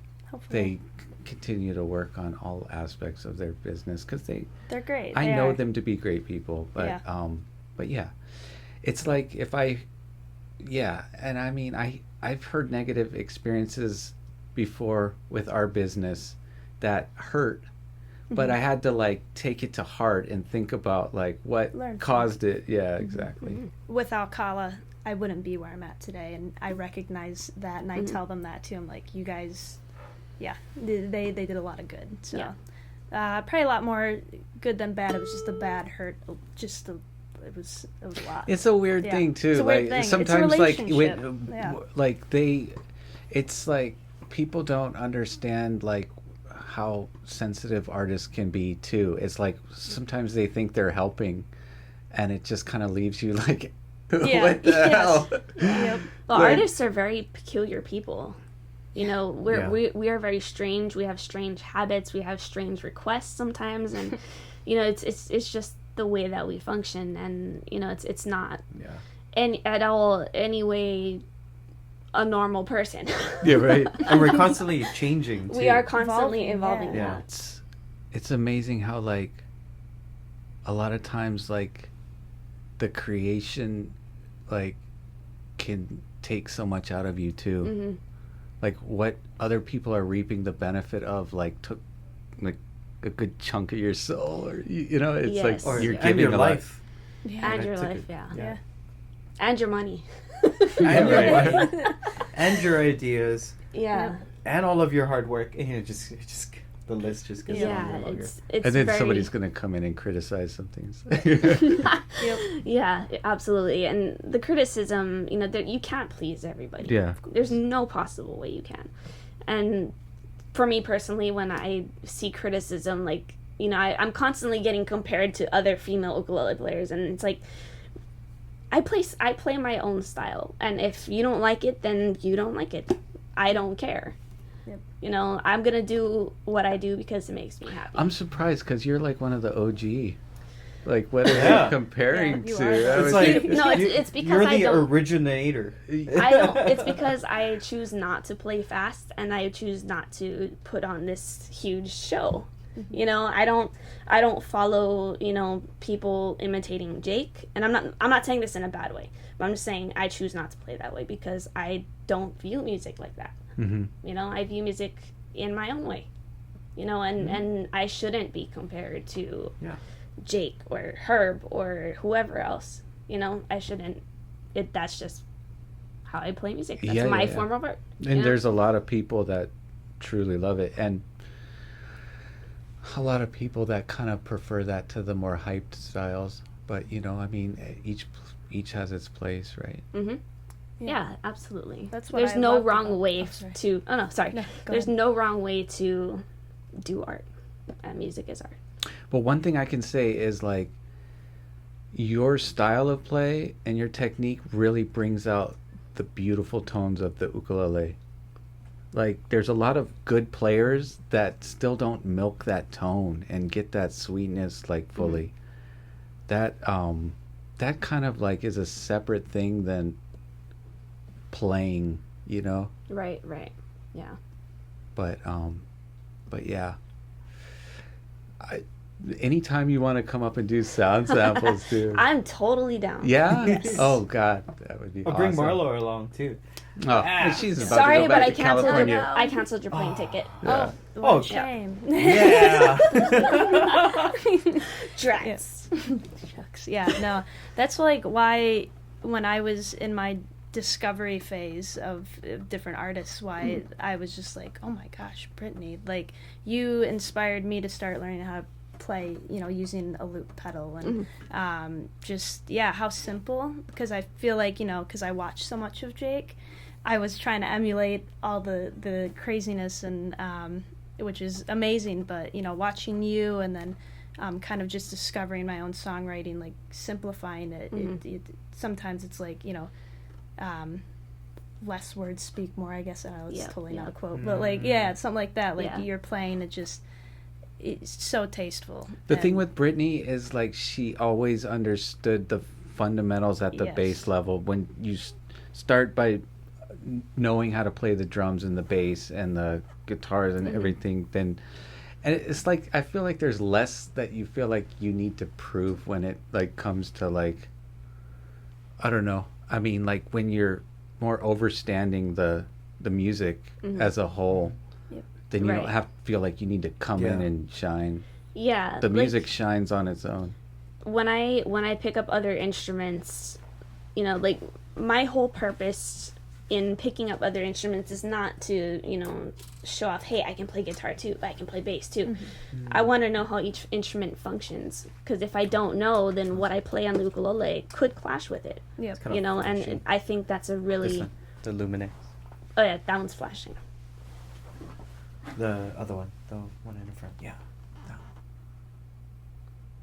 they continue to work on all aspects of their business, because they're great. I know them to be great people, but it's like if and I mean I've heard negative experiences before with our business that hurt, but I had to like take it to heart and think about like what caused it. Yeah, exactly. Without Kala, I wouldn't be where I'm at today, and I recognize that, and I tell them that too. I'm like, you guys, they did a lot of good. So probably a lot more good than bad. It was just a bad hurt. It was a lot. It's a weird thing too. It's a weird like thing. sometimes it's a like it's like people don't understand like how sensitive artists can be too. It's like sometimes they think they're helping, and it just kind of leaves you like, what the hell? Well, artists are very peculiar people. We are very strange. We have strange habits. We have strange requests sometimes, and it's just the way that we function, and it's not at all any way a normal person. Yeah, right. And we're constantly changing too. We are constantly evolving. Yeah. It's amazing how like a lot of times like the creation like can take so much out of you too. Like what other people are reaping the benefit of like took like a good chunk of your soul, or it's like or you're and giving your a life. And your life, and your money. And your money. And your ideas. Yeah. And all of your hard work, and just the list just gets longer and longer. It's and then somebody's going to come in and criticize some things. Yeah, absolutely. And the criticism, that you can't please everybody. Yeah. There's no possible way you can. And for me personally, when I see criticism, like, I'm constantly getting compared to other female ukulele players, and it's like, I play my own style, and if you don't like it, then you don't like it. I don't care. Yep. I'm gonna do what I do because it makes me happy. I'm surprised because you're like one of the OG. Like, what are they comparing to? It's like it's because you're the originator. It's because I choose not to play fast, and I choose not to put on this huge show. I don't follow people imitating Jake, and I'm not saying this in a bad way, but I'm just saying I choose not to play that way because I don't view music like that. I view music in my own way, and I shouldn't be compared to Jake or Herb or whoever else. I shouldn't. That's just how I play music. That's my form of art. And there's a lot of people that truly love it, and a lot of people that kind of prefer that to the more hyped styles. But I mean, each has its place, right? Yeah, absolutely. That's what There's I no loved wrong about- way oh, sorry. to. Oh no, sorry. No, go There's ahead. no wrong way to do art. Music is art. But one thing I can say is like your style of play and your technique really brings out the beautiful tones of the ukulele. Like there's a lot of good players that still don't milk that tone and get that sweetness like fully. That that kind of like is a separate thing than playing, you know? Right. Yeah. But yeah. Anytime you want to come up and do sound samples too. I'm totally down. Yeah? Yes. Oh God, that would be I'll awesome. bring Marlowe along too. Oh, she's about Sorry, to go but back I to canceled California. I canceled your plane ticket. Yeah. What Oh, a shame. Yeah. Drats. Shucks. Yeah, no. That's like why when I was in my discovery phase of different artists, why I was just like, oh my gosh, Brittni, like you inspired me to start learning how to play, you know, using a loop pedal and just, yeah, how simple, because I feel like, you know, because I watched so much of Jake, I was trying to emulate all the craziness and which is amazing, but, you know, watching you and then kind of just discovering my own songwriting, like simplifying it, it sometimes it's like, you know, less words speak more, I guess. I know it's totally not a quote, but like, yeah, it's something like that. Like you're playing, it's so tasteful. The thing with Brittni is like she always understood the fundamentals at the base level. When you start by knowing how to play the drums and the bass and the guitars and everything, then and it's like I feel like there's less that you feel like you need to prove when it like comes to like, I don't know. I mean, like when you're more overstanding the music as a whole, then you don't have to feel like you need to come in and shine. Yeah. The music shines on its own. When I pick up other instruments, you know, like my whole purpose in picking up other instruments is not to, you know, show off, hey, I can play guitar too, I can play bass too. I want to know how each instrument functions, because if I don't know, then what I play on the ukulele could clash with it. Yep. You know, and I think that's a really... The Luminix. Oh yeah, that one's flashing. The other one. The one in the front. Yeah.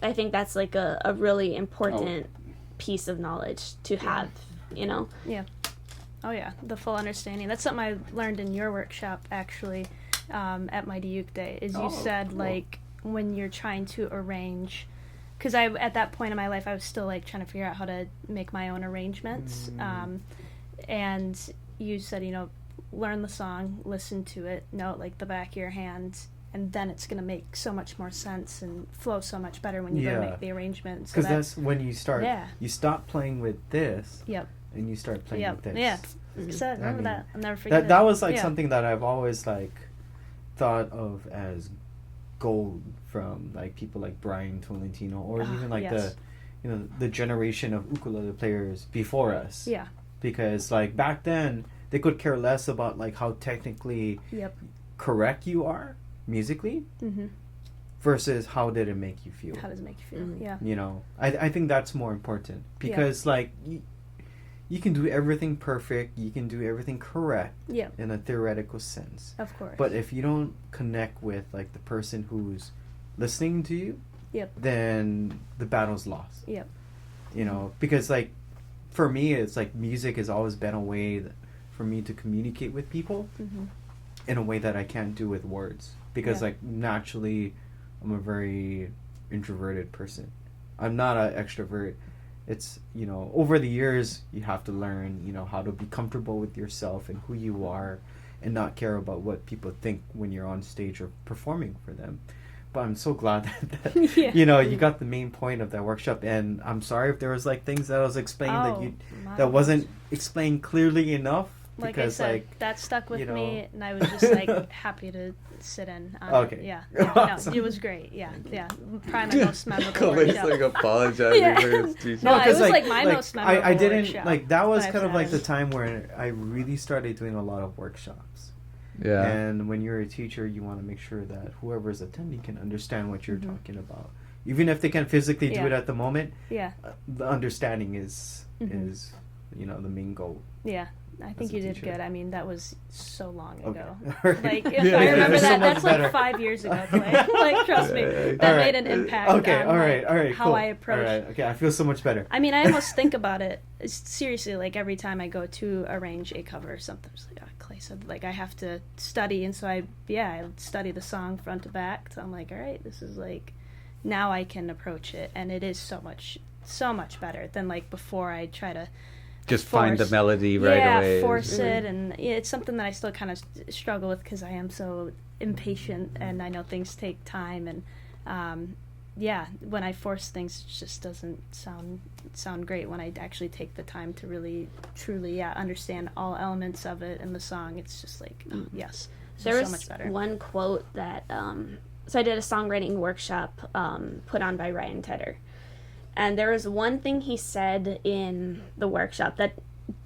I think that's like a really important piece of knowledge to have, you know? Yeah. Oh yeah, the full understanding. That's something I learned in your workshop actually, at my Duke Day. Is you said cool. Like when you're trying to arrange, because I at that point in my life I was still like trying to figure out how to make my own arrangements, and you said, you know, learn the song, listen to it, know it like the back of your hand, and then it's gonna make so much more sense and flow so much better when you go make the arrangements. Because that's when you start. Yeah. You stop playing with this. Yep. And you start playing with this. Yeah. So I remember that. I'll never forget that was like something that I've always like thought of as gold from like people like Brian Tolentino or even like the generation of ukulele players before us. Yeah. Because like back then they could care less about like how technically correct you are musically versus how did it make you feel. How does it make you feel? Yeah. You know, I think that's more important because like you can do everything perfect, you can do everything correct in a theoretical sense. Of course. But if you don't connect with like the person who's listening to you, then the battle's lost. Yep. You know, because like for me it's like music has always been a way for me to communicate with people in a way that I can't do with words. Because like naturally I'm a very introverted person. I'm not an extrovert. It's, you know, over the years you have to learn, you know, how to be comfortable with yourself and who you are and not care about what people think when you're on stage or performing for them. But I'm so glad that you know, you got the main point of that workshop, and I'm sorry if there was like things that I was explaining that wasn't explained clearly enough. Like because, I said, like, that stuck with you know, me, and I was just like happy to sit in. Okay. Yeah. Awesome. No, it was great. Yeah. Probably my most memorable Kalei's workshop. like apologizing for his teacher. No, it was like my like, most memorable I didn't workshop like that was that kind I've of like had. the time where I really started doing a lot of workshops. Yeah. And when you're a teacher, you want to make sure that whoever's attending can understand what you're talking about, even if they can't physically do it at the moment. Yeah. The understanding is the main goal. Yeah. I think you did teacher. good. I mean, that was so long ago. Okay. Like, if I remember that, that's like 5 years ago. Like, trust me, that made an impact Okay, on all right, how cool. I approach. All right, okay, I feel so much better. I mean, I almost think about it seriously. Like every time I go to arrange a cover or something, it's like, Kalei said, like I have to study, and so I study the song front to back. So I'm like, all right, this is like, now I can approach it, and it is so much better than like before. I try to just find the melody right away. Yeah, force it, and it's something that I still kind of struggle with because I am so impatient, and I know things take time, and when I force things, it just doesn't sound great. When I actually take the time to really, truly, understand all elements of it in the song, it's just like, yes, there was so much better. One quote that, so I did a songwriting workshop put on by Ryan Tedder. And there was one thing he said in the workshop that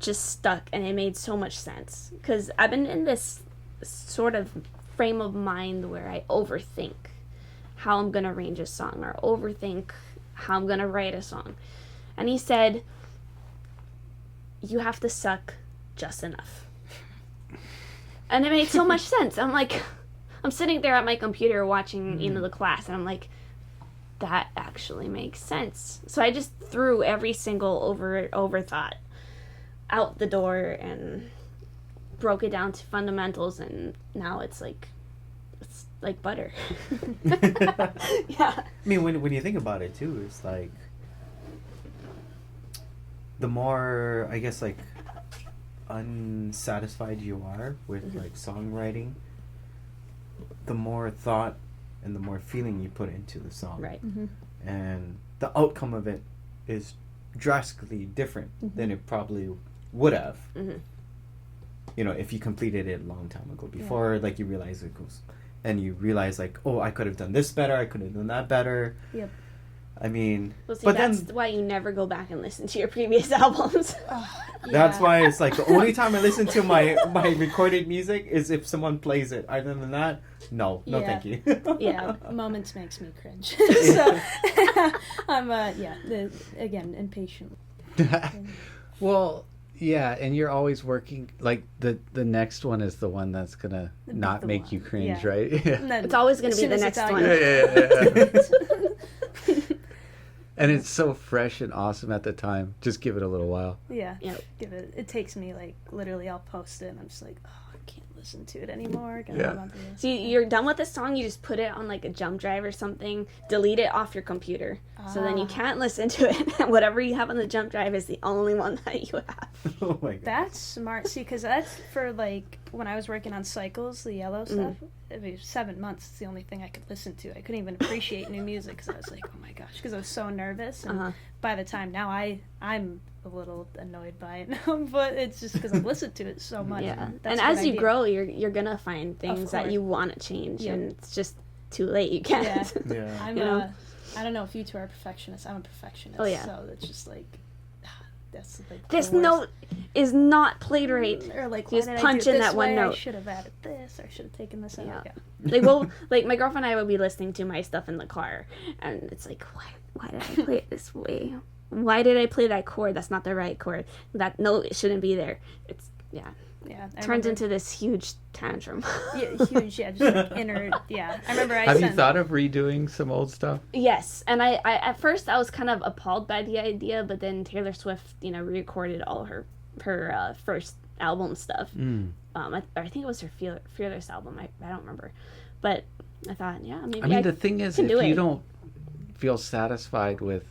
just stuck, and it made so much sense. Because I've been in this sort of frame of mind where I overthink how I'm going to arrange a song or overthink how I'm going to write a song. And he said, you have to suck just enough. And it made so much sense. I'm like, I'm sitting there at my computer watching, the class, and I'm like, that actually makes sense. So I just threw every single overthought out the door and broke it down to fundamentals, and now it's like butter. Yeah. I mean, when you think about it too, it's like the more, I guess, like unsatisfied you are with like songwriting, the more thought and the more feeling you put into the song. Right. And the outcome of it is drastically different than it probably would have. If you completed it a long time ago, before like you realize it goes, and you realize like, oh, I could have done this better, I could have done that better. Yep. I mean, well, see, but that's then why you never go back and listen to your previous albums. that's why it's like the only time I listen to my recorded music is if someone plays it. Other than that, no, thank you. Yeah, moments makes me cringe. So I'm again impatient. Well, yeah, and you're always working like the next one is the one that's gonna not make you cringe, right? Yeah. It's always gonna be the next one. Yeah. And it's so fresh and awesome at the time. Just give it a little while. Yeah. Give it. It takes me like literally. I'll post it, and I'm just like, oh, I can't listen to it anymore. So you're done with the song. You just put it on like a jump drive or something. Delete it off your computer, so then you can't listen to it. Whatever you have on the jump drive is the only one that you have. Oh my god. That's smart. See, because that's for like when I was working on Cycles, the yellow stuff. It was 7 months. It's the only thing I could listen to. I couldn't even appreciate new music because I was like, oh my gosh, because I was so nervous. And by the time now, I'm a little annoyed by it now, but it's just because I've listened to it so much. Yeah. And as you grow, you're gonna find things that you want to change, and it's just too late. You can't. Yeah. I don't know if you two are perfectionists. I'm a perfectionist. Oh yeah. So it's just like. That's like this note is not played right. Or like, just punch in that one note. I should have added this, or I should have taken this out. Yeah. Like my girlfriend and I would be listening to my stuff in the car, and it's like, why did I play it this way? Why did I play that chord? That's not the right chord. That note shouldn't be there. It's turns into this huge tantrum. Yeah, huge. Yeah, just like inner. Yeah, I remember. Have you thought of redoing some old stuff? Yes, and I at first I was kind of appalled by the idea, but then Taylor Swift, re-recorded all her first album stuff. I think it was her Fearless album. I don't remember, but I thought, maybe. I mean, the thing is, if you don't feel satisfied with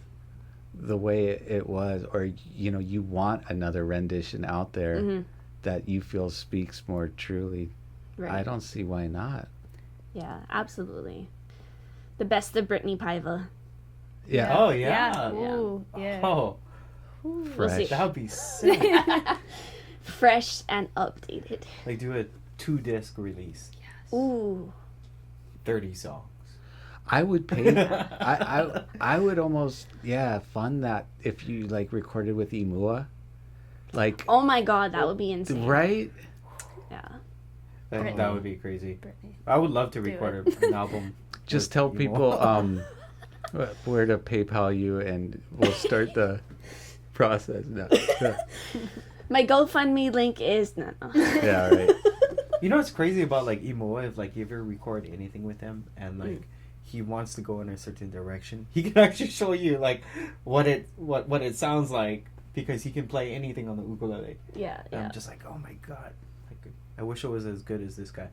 the way it was, or you want another rendition out there. That you feel speaks more truly. Right. I don't see why not. Yeah, absolutely. The best of Brittni Paiva. Yeah. Oh yeah. Yeah. Ooh, yeah. Oh. Fresh. We'll see. That would be sick. Fresh and updated. Like do a 2-disc release. Yes. Ooh. 30 songs. I would pay. I would almost fund that if you like recorded with Imua. Like, oh my god, that would be insane. Right? Yeah. That would be crazy. Brittni. I would love to record an album. Just tell people where to PayPal you, and we'll start the process. No. My GoFundMe link is no. Yeah, right. You know what's crazy about like emo? If like you ever record anything with him and like he wants to go in a certain direction, he can actually show you like what it sounds like because he can play anything on the ukulele. Yeah, and I'm just like, oh my god, like, I wish I was as good as this guy.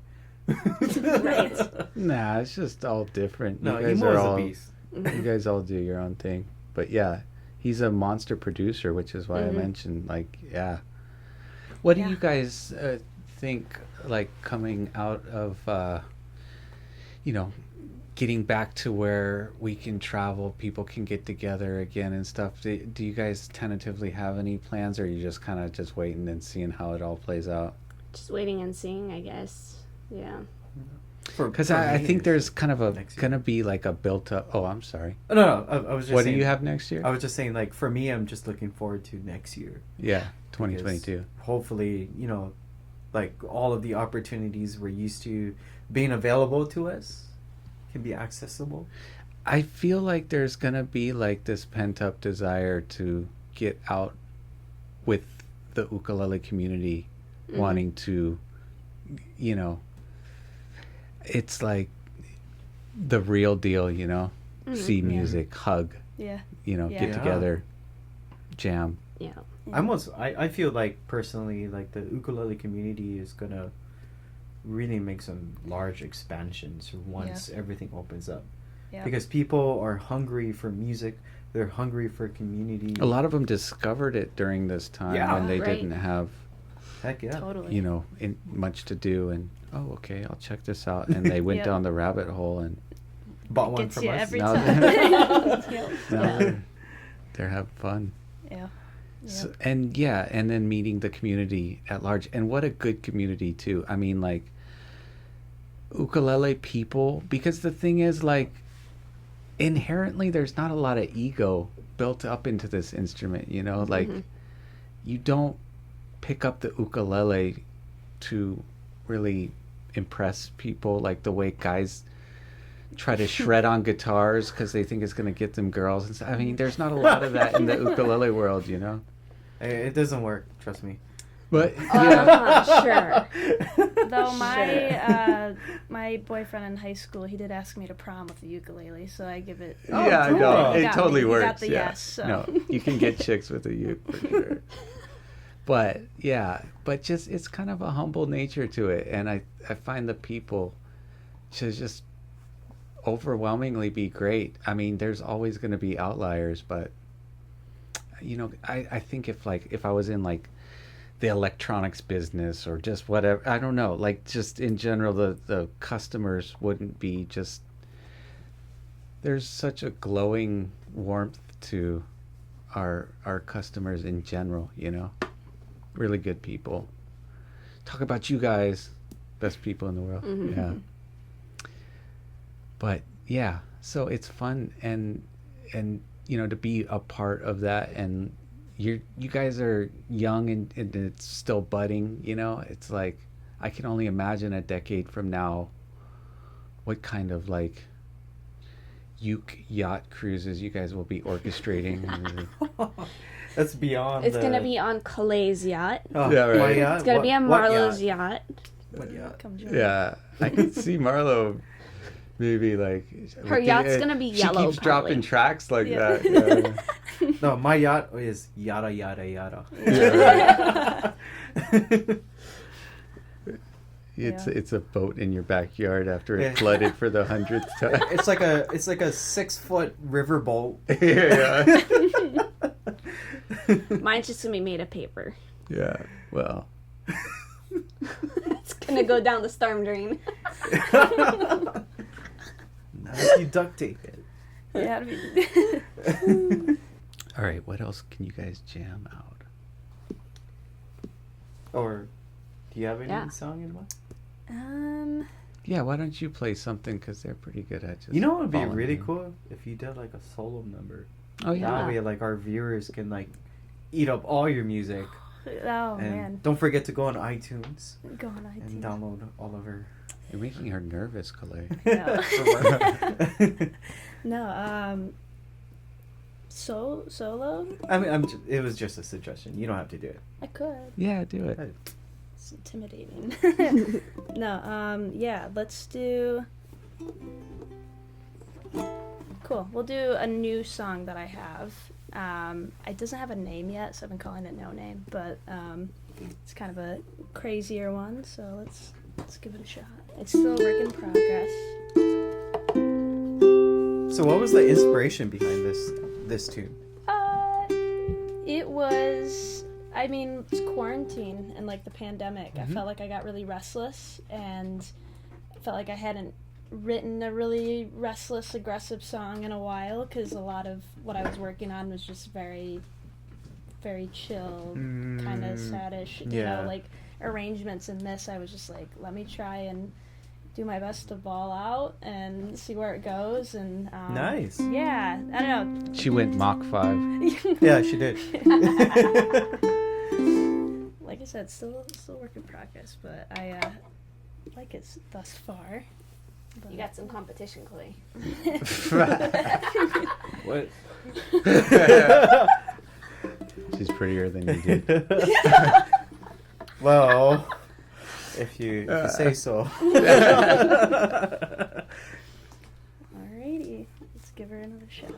Right. Nah, it's just all different. No, you guys emo are is all, a beast. you guys all do your own thing. But yeah, he's a monster producer, which is why I mentioned, like, yeah. What do you guys think, like, coming out of, getting back to where we can travel, people can get together again and stuff? Do you guys tentatively have any plans, or are you just kind of just waiting and seeing how it all plays out? Just waiting and seeing, I guess. Yeah. Because I think there's kind of gonna be like a built up. Oh, I'm sorry. No, I was just. What saying, do you have next year? I was just saying, like, for me, I'm just looking forward to next year. Yeah, 2022. Hopefully, like all of the opportunities we're used to being available to us can be accessible. I feel like there's gonna be like this pent up desire to get out with the ukulele community, wanting to, it's like the real deal, see music, hug, Yeah. get together, jam. Yeah. I feel like personally, like the ukulele community is gonna really make some large expansions once everything opens up. Yeah. Because people are hungry for music, they're hungry for community. A lot of them discovered it during this time when they didn't have, heck yeah, totally. Much to do, and okay, I'll check this out, and they went down the rabbit hole and bought one from us. Every now time. they're having fun. Yeah. So, and then meeting the community at large, and what a good community too. I mean, like, ukulele people, because the thing is, like, inherently there's not a lot of ego built up into this instrument, like you don't pick up the ukulele to really impress people like the way guys try to shred on guitars because they think it's going to get them girls and stuff. I mean, there's not a lot of that in the ukulele world, It doesn't work, trust me. But sure. Though my boyfriend in high school, he did ask me to prom with the ukulele, so I give it. I know it totally works. He got the yes. So. No, you can get chicks with a uke for sure. But just it's kind of a humble nature to it, and I find the people to just overwhelmingly be great. I mean, there's always going to be outliers, but I think if I was in like the electronics business or just whatever, I don't know, like just in general, the customers wouldn't be just, there's such a glowing warmth to our customers in general, really good people. Talk about you guys, best people in the world. Yeah. But yeah, so it's fun and to be a part of that, and you guys are young and it's still budding, it's like I can only imagine a decade from now what kind of like uke yacht cruises you guys will be orchestrating. That's beyond. It's gonna be on Kalei's yacht. Oh, yeah, right. It's gonna be on Marlowe's yacht. What yacht? Yeah, I can see Marlowe maybe like her yacht's gonna be yellow. She keeps dropping tracks like that. Yeah. No, my yacht is yada yada yada. It's a boat in your backyard after it flooded for the 100th time. It's like a 6-foot river boat. Yeah. Mine's just gonna be made of paper. Yeah. Well. It's gonna go down the storm drain. Now you duct tape it. Yeah. All right. What else can you guys jam out? Or do you have any song in mind? Yeah. Why don't you play something? Because they're pretty good at just. What would be really cool if you did like a solo number. Oh yeah. That way, like our viewers can like eat up all your music. Oh and man! Don't forget to go on iTunes. Go on iTunes and download all of her. You're making her nervous, Kalei. No. Solo? I mean, it was just a suggestion. You don't have to do it. I could. Yeah, do it. It's intimidating. No, yeah, let's do... Cool. We'll do a new song that I have. It doesn't have a name yet, so I've been calling it No Name, but it's kind of a crazier one, so let's give it a shot. It's still a work in progress. So what was the inspiration behind this tune? It was, I mean, it's quarantine and like the pandemic. I felt like I got really restless, and I felt like I hadn't written a really restless, aggressive song in a while, because a lot of what I was working on was just very, very chill, kind of saddish, you know, like arrangements. In this, I was just like, let me try and do my best to ball out and see where it goes. And nice. Yeah, I don't know. She went Mach 5. Yeah, she did. Like I said, still work in progress, but I like it thus far. But You got some competition, Kalei. What? She's prettier than you did. Well, if you say so. Alrighty, let's give her another shot.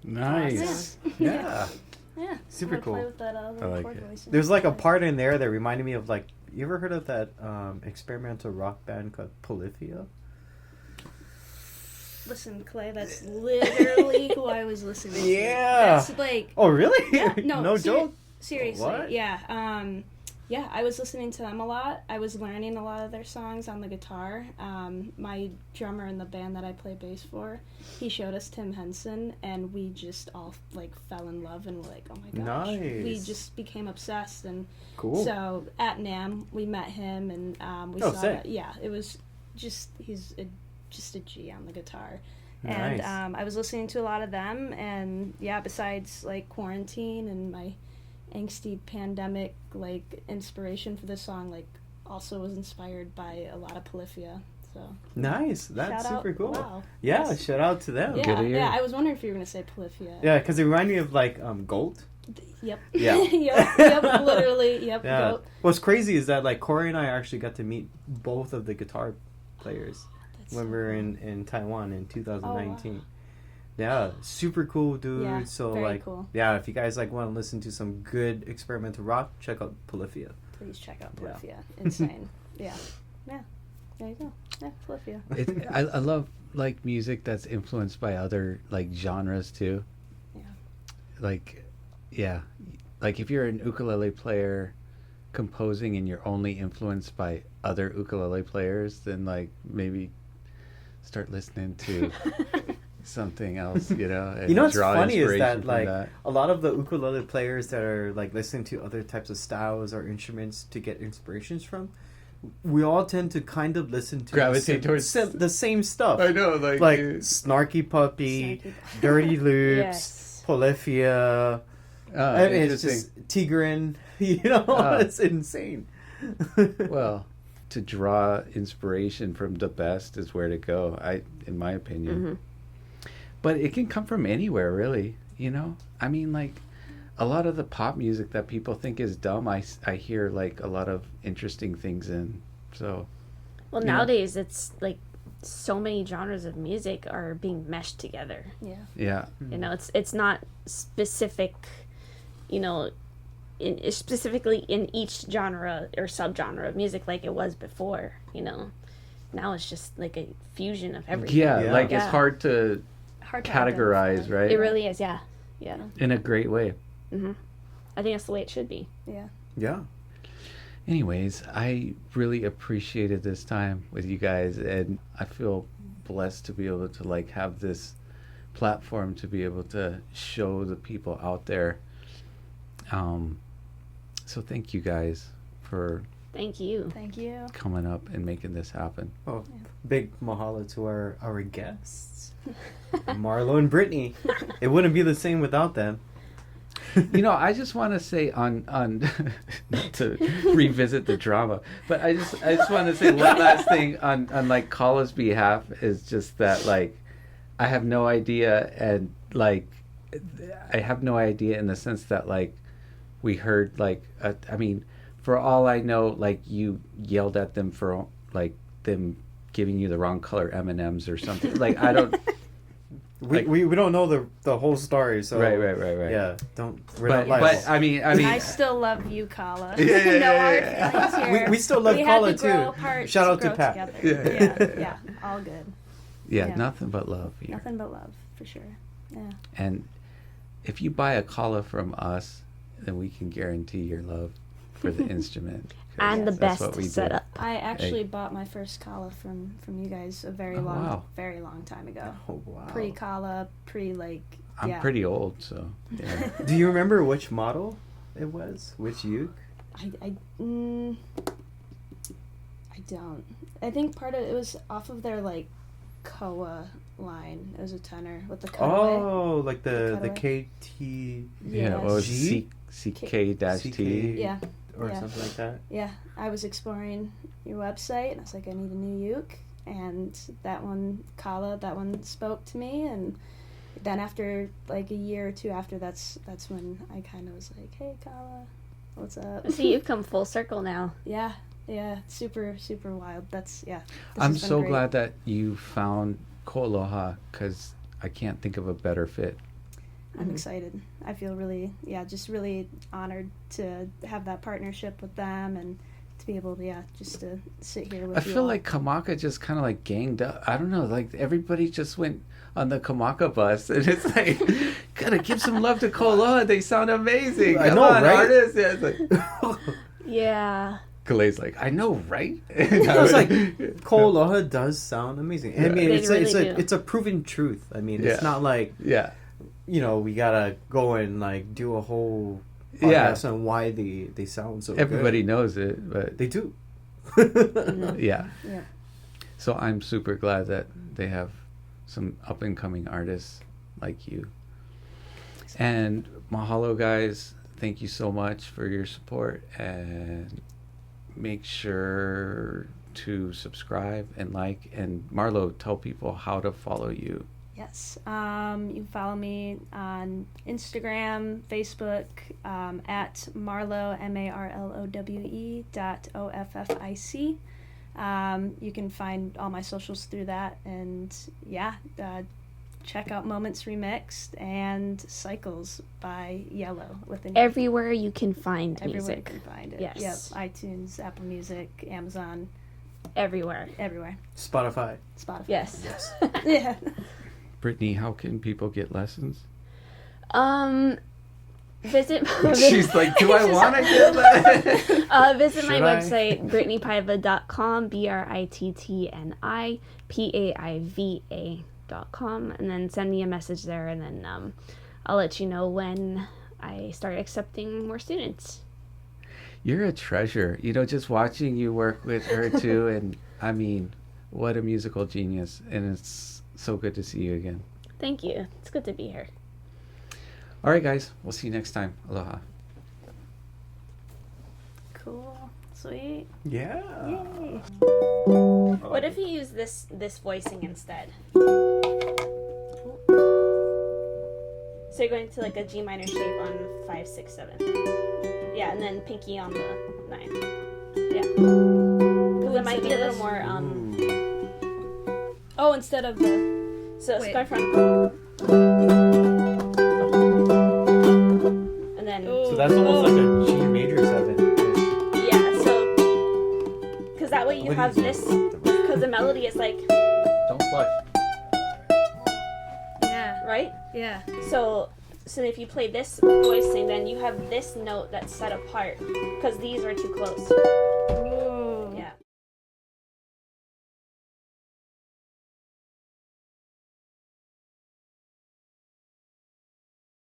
Nice. Yeah. Yeah. Super cool. Play with that, I like chord it. voice. There's like a part in there that reminded me of like, you ever heard of that experimental rock band called Polyphia? Listen, Kalei, that's literally who I was listening to. Yeah. That's like... Oh, really? Yeah, no joke? seriously. What? Yeah. Yeah, I was listening to them a lot. I was learning a lot of their songs on the guitar. My drummer in the band that I play bass for, he showed us Tim Henson, and we just all like fell in love and were like, oh my gosh. Nice. We just became obsessed. And Cool. so at NAMM, we met him, and we saw that. Yeah, it was just, just a G on the guitar. Nice. And I was listening to a lot of them, and yeah, besides like quarantine and my angsty pandemic like inspiration for this song, like also was inspired by a lot of Polyphia. So nice. That's shout super out. cool. Wow. Yeah, Yes. shout out to them. Yeah, I was wondering if you were gonna say Polyphia. Yeah, because it reminded me of like Goat. Yep. Yeah. yep, literally. Yep. Yeah. Goat. What's crazy is that like Corey and I actually got to meet both of the guitar players when we were in Taiwan in 2019. Oh, wow. Yeah, super cool dude. Yeah, so very like cool. yeah, if you guys like want to listen to some good experimental rock, check out Polyphia. Please check out Yeah. Polyphia. Insane. Yeah. There you go. Yeah, Polyphia. I love like music that's influenced by other like genres too. Yeah. Like, yeah, like if you're an ukulele player composing and you're only influenced by other ukulele players, then like maybe start listening to something else, and You know what's draw funny is inspiration that from like that. a lot of the ukulele players that are like listening to other types of styles or instruments to get inspirations from, we all tend to kind of listen to Gravitate towards the same stuff. I know, like Snarky Puppy, Snarky Dirty Loops, Yes. Polyphia. I mean, it's just Tigran. It's insane. well, to draw inspiration from the best is where to go, in my opinion. Mm-hmm. But it can come from anywhere, really. I mean, like a lot of the pop music that people think is dumb, I hear like a lot of interesting things in. So, Well, Yeah. nowadays it's like so many genres of music are being meshed together. Yeah. yeah, It's not specific, specifically in each genre or subgenre of music like it was before. Now it's just like a fusion of everything. yeah, like it's Yeah. hard to Hard to categorize, identify. right? It really is. Yeah. In a great way. Mm-hmm. I think that's the way it should be. Yeah. Yeah. Anyways, I really appreciated this time with you guys, and I feel blessed to be able to like have this platform to be able to show the people out there. So thank you guys for Thank you. Thank you. coming up and making this happen. Oh, big mahalo to our guests, Marlowe and Brittni. It wouldn't be the same without them. I just want to say on not to revisit the drama, but I just want to say one last thing on like Kalei's behalf is just that like I have no idea, and like I have no idea in the sense that like we heard like I mean, for all I know, like you yelled at them for like them giving you the wrong color M&Ms or something. Like I don't. We don't know the whole story, so Right. yeah, we're not liable. But I mean, I still love you, Kala. Yeah. No hard feelings here. we still love We had Kala to grow too. apart Shout to out to grow Pat. together. Yeah, all good. yeah, Yeah. nothing but love here. Nothing but love, for sure. Yeah. And if you buy a Kalei from us, then we can guarantee your love for the instrument. 'Cause And the that's best what we do. setup. I actually bought my first Kala from you guys a very wow. very long time ago. Oh wow! Pre-Kala, I'm yeah. pretty old, so yeah. Do you remember which model it was? Which uke? I don't. I think part of it was off of their like Koa line. It was a tenor with the cutaway. Oh, like the cutaway. KT Yeah, what was G? CK-T? Yeah, or Yeah. something like that. yeah. I was exploring your website and I was like, I need a new uke, and that one Kala, that one spoke to me, and then after like a year or two after, that's when I kind of was like, hey Kala, what's up? See, you've come full circle now. Yeah, super wild. That's this I'm has been so great. glad that you found Koaloha, because I can't think of a better fit. I'm excited. I feel really honored to have that partnership with them and to be able to, just to sit here with I you feel all. like Kamaka just kind of like ganged up. I don't know, like everybody just went on the Kamaka bus, and it's like, gotta give some love to Koaloha. They sound amazing. I Come know, on, right? artists. Yeah, it's like, Yeah. Kalei's like, I know, right? I was like, Ko Aloha does sound amazing. Yeah. I mean, They it's a proven truth. I mean, Yeah. it's not like, Yeah. you know, we gotta go and like do a whole podcast on why they sound so Everybody good. knows it, but They do. yeah. Yeah. So I'm super glad that they have some up and coming artists like you. And mahalo, guys. Thank you so much for your support, and make sure to subscribe and like. And Marlowe, tell people how to follow you. Yes. You can follow me on Instagram, Facebook, at Marlowe, MARLOWE.OFFIC. You can find all my socials through that. And yeah, check out Moments Remixed and Cycles by Yellow. Everywhere you can find Everywhere music. you can find it. Yes. Yep. iTunes, Apple Music, Amazon, Everywhere. everywhere. Spotify. Spotify. Yes. Yeah. Brittni, how can people get lessons? Visit. She's like, do I want to get that? Visit my Should I? website, brittnipaiva.com, BRITTNIPAIVA.com, and then send me a message there, and then I'll let you know when I start accepting more students. You're a treasure. You know, just watching you work with her too, and I mean, what a musical genius. And it's so good to see you again. Thank you. It's good to be here. All right, guys. We'll see you next time. Aloha. Cool. Sweet. Yeah. Yay. What if you use this voicing instead? So you're going to like a G minor shape on 5, 6, 7. Yeah, and then pinky on the 9. Yeah. Because it might be a little more Oh, instead of the... so it's Wait. going from and then So that's almost like a G major 7. yeah, so because that way you What have do you this, do? because the melody is like, Don't flush. Yeah. right? Yeah. So if you play this voicing, then you have this note that's set apart because these are too close.